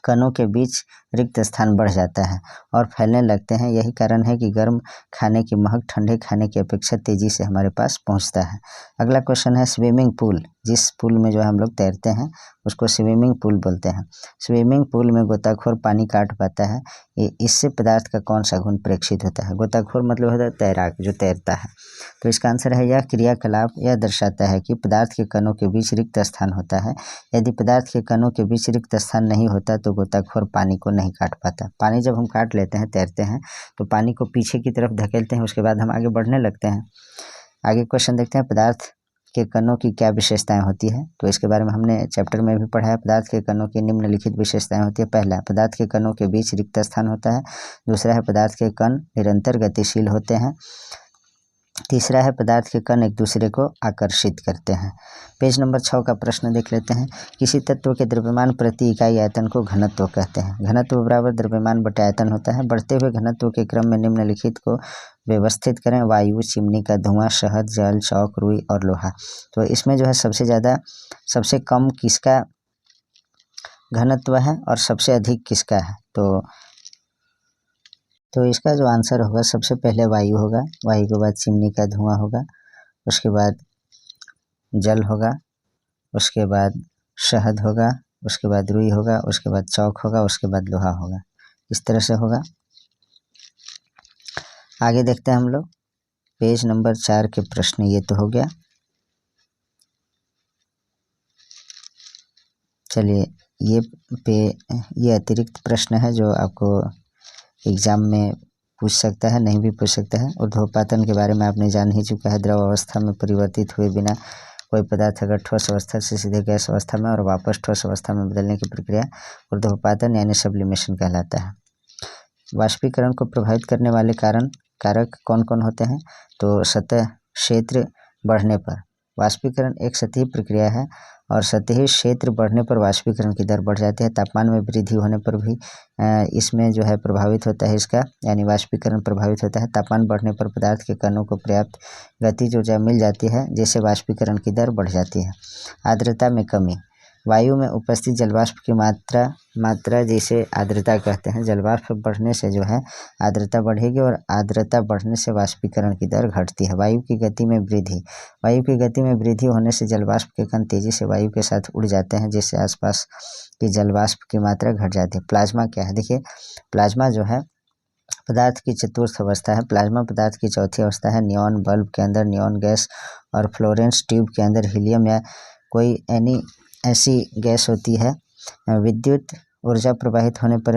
कणों के बीच रिक्त स्थान बढ़ जाता है और फैलने लगते हैं। यही कारण है कि गर्म खाने की महक ठंडे खाने की अपेक्षा तेजी से हमारे पास पहुंचता है। अगला क्वेश्चन है स्विमिंग पूल जिस पूल में जो है हम लोग तैरते हैं उसको स्विमिंग पूल बोलते हैं। स्विमिंग पूल में गोताखोर पानी काट पाता है, इससे पदार्थ का कौन सा गुण प्रेक्षित होता है? गोताखोर मतलब होता है तैराक, जो तैरता है। तो इसका आंसर है यह क्रियाकलाप यह दर्शाता है कि पदार्थ के कणों के बीच रिक्त स्थान होता है। यदि पदार्थ के कणों के बीच रिक्त स्थान नहीं होता तो गोताखोर पानी को नहीं काट पाता। पानी जब हम काट लेते हैं, तैरते हैं, तो पानी को पीछे की तरफ धकेलते हैं, उसके बाद हम आगे बढ़ने लगते हैं। आगे क्वेश्चन देखते हैं, पदार्थ के कणों की क्या विशेषताएं होती है? तो इसके बारे में हमने चैप्टर में भी पढ़ा है। पदार्थ के कणों की निम्नलिखित विशेषताएं होती है। पहला, पदार्थ के कणों के बीच रिक्त स्थान होता है। दूसरा है, पदार्थ के कण निरंतर गतिशील होते हैं। तीसरा है, पदार्थ के कण एक दूसरे को आकर्षित करते हैं। पेज नंबर 6 का प्रश्न देख लेते हैं। किसी तत्व के द्रव्यमान प्रति इकाई आयतन को घनत्व कहते हैं। घनत्व बराबर द्रव्यमान बटे आयतन होता है। बढ़ते हुए घनत्व के क्रम में निम्नलिखित को व्यवस्थित करें। वायु, चिमनी का धुआं, शहद, जल, चौक, रुई और लोहा। तो इसमें जो है सबसे कम किसका घनत्व है और सबसे अधिक किसका है? तो इसका जो आंसर होगा, सबसे पहले वायु होगा, वायु के बाद चिमनी का धुआं होगा, उसके बाद जल होगा, उसके बाद शहद होगा, उसके बाद रुई होगा, उसके बाद चौक होगा, उसके बाद लोहा होगा। इस तरह से होगा। आगे देखते हैं हम लोग पेज नंबर 4 के प्रश्न। ये तो हो गया। चलिए, ये अतिरिक्त प्रश्न है जो आपको एग्जाम में पूछ सकता है, नहीं भी पूछ सकता है। ऊर्ध्वपातन के बारे में आपने जान ही चुका है। द्रव अवस्था में परिवर्तित हुए बिना कोई पदार्थ अगर ठोस अवस्था से सीधे गैस अवस्था में और वापस ठोस अवस्था में बदलने की प्रक्रिया ऊर्ध्वपातन यानी सब्लिमेशन कहलाता है। वाष्पीकरण को प्रभावित करने वाले कारक कौन कौन होते हैं? तो सतह क्षेत्र बढ़ने पर, वाष्पीकरण एक सतही प्रक्रिया है और सतही क्षेत्र बढ़ने पर वाष्पीकरण की दर बढ़ जाती है। तापमान में वृद्धि होने पर भी इसमें जो है प्रभावित होता है इसका, यानी वाष्पीकरण प्रभावित होता है। तापमान बढ़ने पर पदार्थ के कणों को पर्याप्त गतिज ऊर्जा मिल जाती है, जिससे वाष्पीकरण की दर बढ़ जाती है। आर्द्रता में कमी, वायु में उपस्थित जलवाष्प की मात्रा जिसे आर्द्रता कहते हैं। जलवाष्प बढ़ने से जो है आर्द्रता बढ़ेगी और आर्द्रता बढ़ने से वाष्पीकरण की दर घटती है। वायु की गति में वृद्धि, वायु की गति में वृद्धि होने से जलवाष्प के कण तेजी से वायु के साथ उड़ जाते हैं, जिससे आसपास की जलवाष्प की मात्रा घट जाती है। प्लाज्मा क्या है? देखिए, प्लाज्मा जो है पदार्थ की चतुर्थ अवस्था है। प्लाज्मा पदार्थ की चौथी अवस्था है। नियॉन बल्ब के अंदर नियॉन गैस और फ्लोरेंस ट्यूब के अंदर हीलियम या कोई ऐसी गैस होती है। विद्युत ऊर्जा प्रवाहित होने पर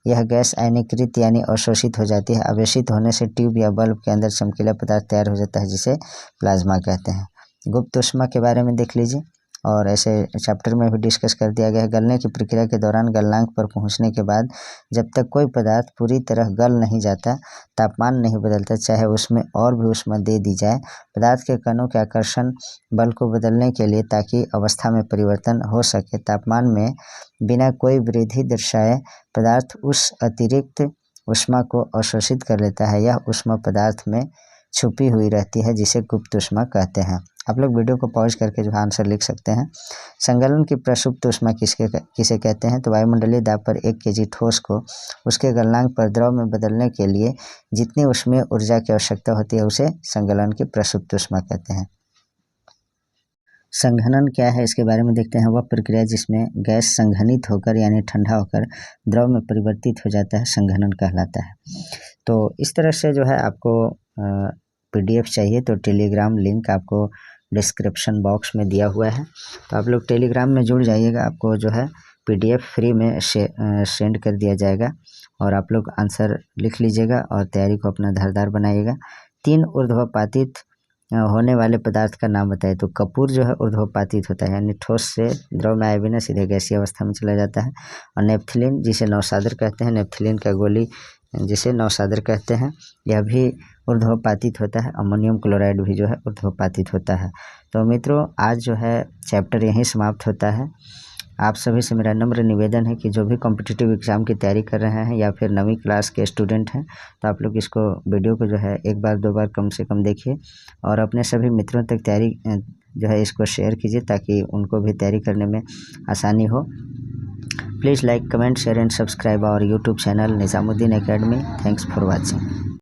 यह गैस आयनीकृत यानी अवशोषित हो जाती है। आवेशित होने से ट्यूब या बल्ब के अंदर चमकीला पदार्थ तैयार हो जाता है, जिसे प्लाज्मा कहते हैं। गुप्त ऊष्मा के बारे में देख लीजिए, और ऐसे चैप्टर में भी डिस्कस कर दिया गया है। गलने की प्रक्रिया के दौरान गलनांक पर पहुंचने के बाद जब तक कोई पदार्थ पूरी तरह गल नहीं जाता, तापमान नहीं बदलता, चाहे उसमें और भी ऊष्मा दे दी जाए, पदार्थ के कणों के आकर्षण बल को बदलने के लिए ताकि अवस्था में परिवर्तन हो सके, तापमान में बिना कोई वृद्धि दर्शाए पदार्थ उस अतिरिक्त ऊष्मा को अवशोषित कर लेता है। यह ऊष्मा पदार्थ में छुपी हुई रहती है, जिसे गुप्त ऊष्मा कहते हैं। आप लोग वीडियो को पॉज करके जो आंसर लिख सकते हैं। संगलन की प्रसुप्त ऊष्मा किसे कहते हैं? तो वायुमंडलीय दाब पर 1 kg ठोस को उसके गलनांक पर द्रव में बदलने के लिए जितनी ऊष्मीय ऊर्जा की आवश्यकता होती है, उसे संगलन की प्रसुप्त ऊष्मा कहते हैं। संघनन क्या है, इसके बारे में देखते हैं। वह प्रक्रिया जिसमें गैस संघनित होकर यानी ठंडा होकर द्रव में परिवर्तित हो जाता है, संघनन कहलाता है। तो इस तरह से जो है आपको PDF चाहिए तो टेलीग्राम लिंक आपको डिस्क्रिप्शन बॉक्स में दिया हुआ है, तो आप लोग टेलीग्राम में जुड़ जाइएगा। आपको जो है PDF फ्री में सेंड कर दिया जाएगा और आप लोग आंसर लिख लीजिएगा और तैयारी को अपना धारदार बनाइएगा। 3 ऊर्ध्वपातित होने वाले पदार्थ का नाम बताइए। तो कपूर जो है ऊर्ध्वपातित होता है, यानी ठोस से द्रव में आए बिना सीधे गैसीय अवस्था में चला जाता है। और नेप्थिलीन जिसे नौसादर कहते हैं, नेप्थिलीन का गोली जिसे नौसादर कहते हैं, यह भी ऊर्ध्वपातित होता है। अमोनियम क्लोराइड भी जो है ऊर्ध्वपातित होता है। तो मित्रों, आज जो है चैप्टर यहीं समाप्त होता है। आप सभी से मेरा नम्र निवेदन है कि जो भी कॉम्पिटिटिव एग्ज़ाम की तैयारी कर रहे हैं या फिर 9वीं क्लास के स्टूडेंट हैं, तो आप लोग इसको वीडियो को जो है 1 बार 2 बार कम से कम देखिए और अपने सभी मित्रों तक तैयारी जो है इसको शेयर कीजिए, ताकि उनको भी तैयारी करने में आसानी हो। Please like, comment, share and subscribe our YouTube channel Nizamuddin academy. Thanks for watching.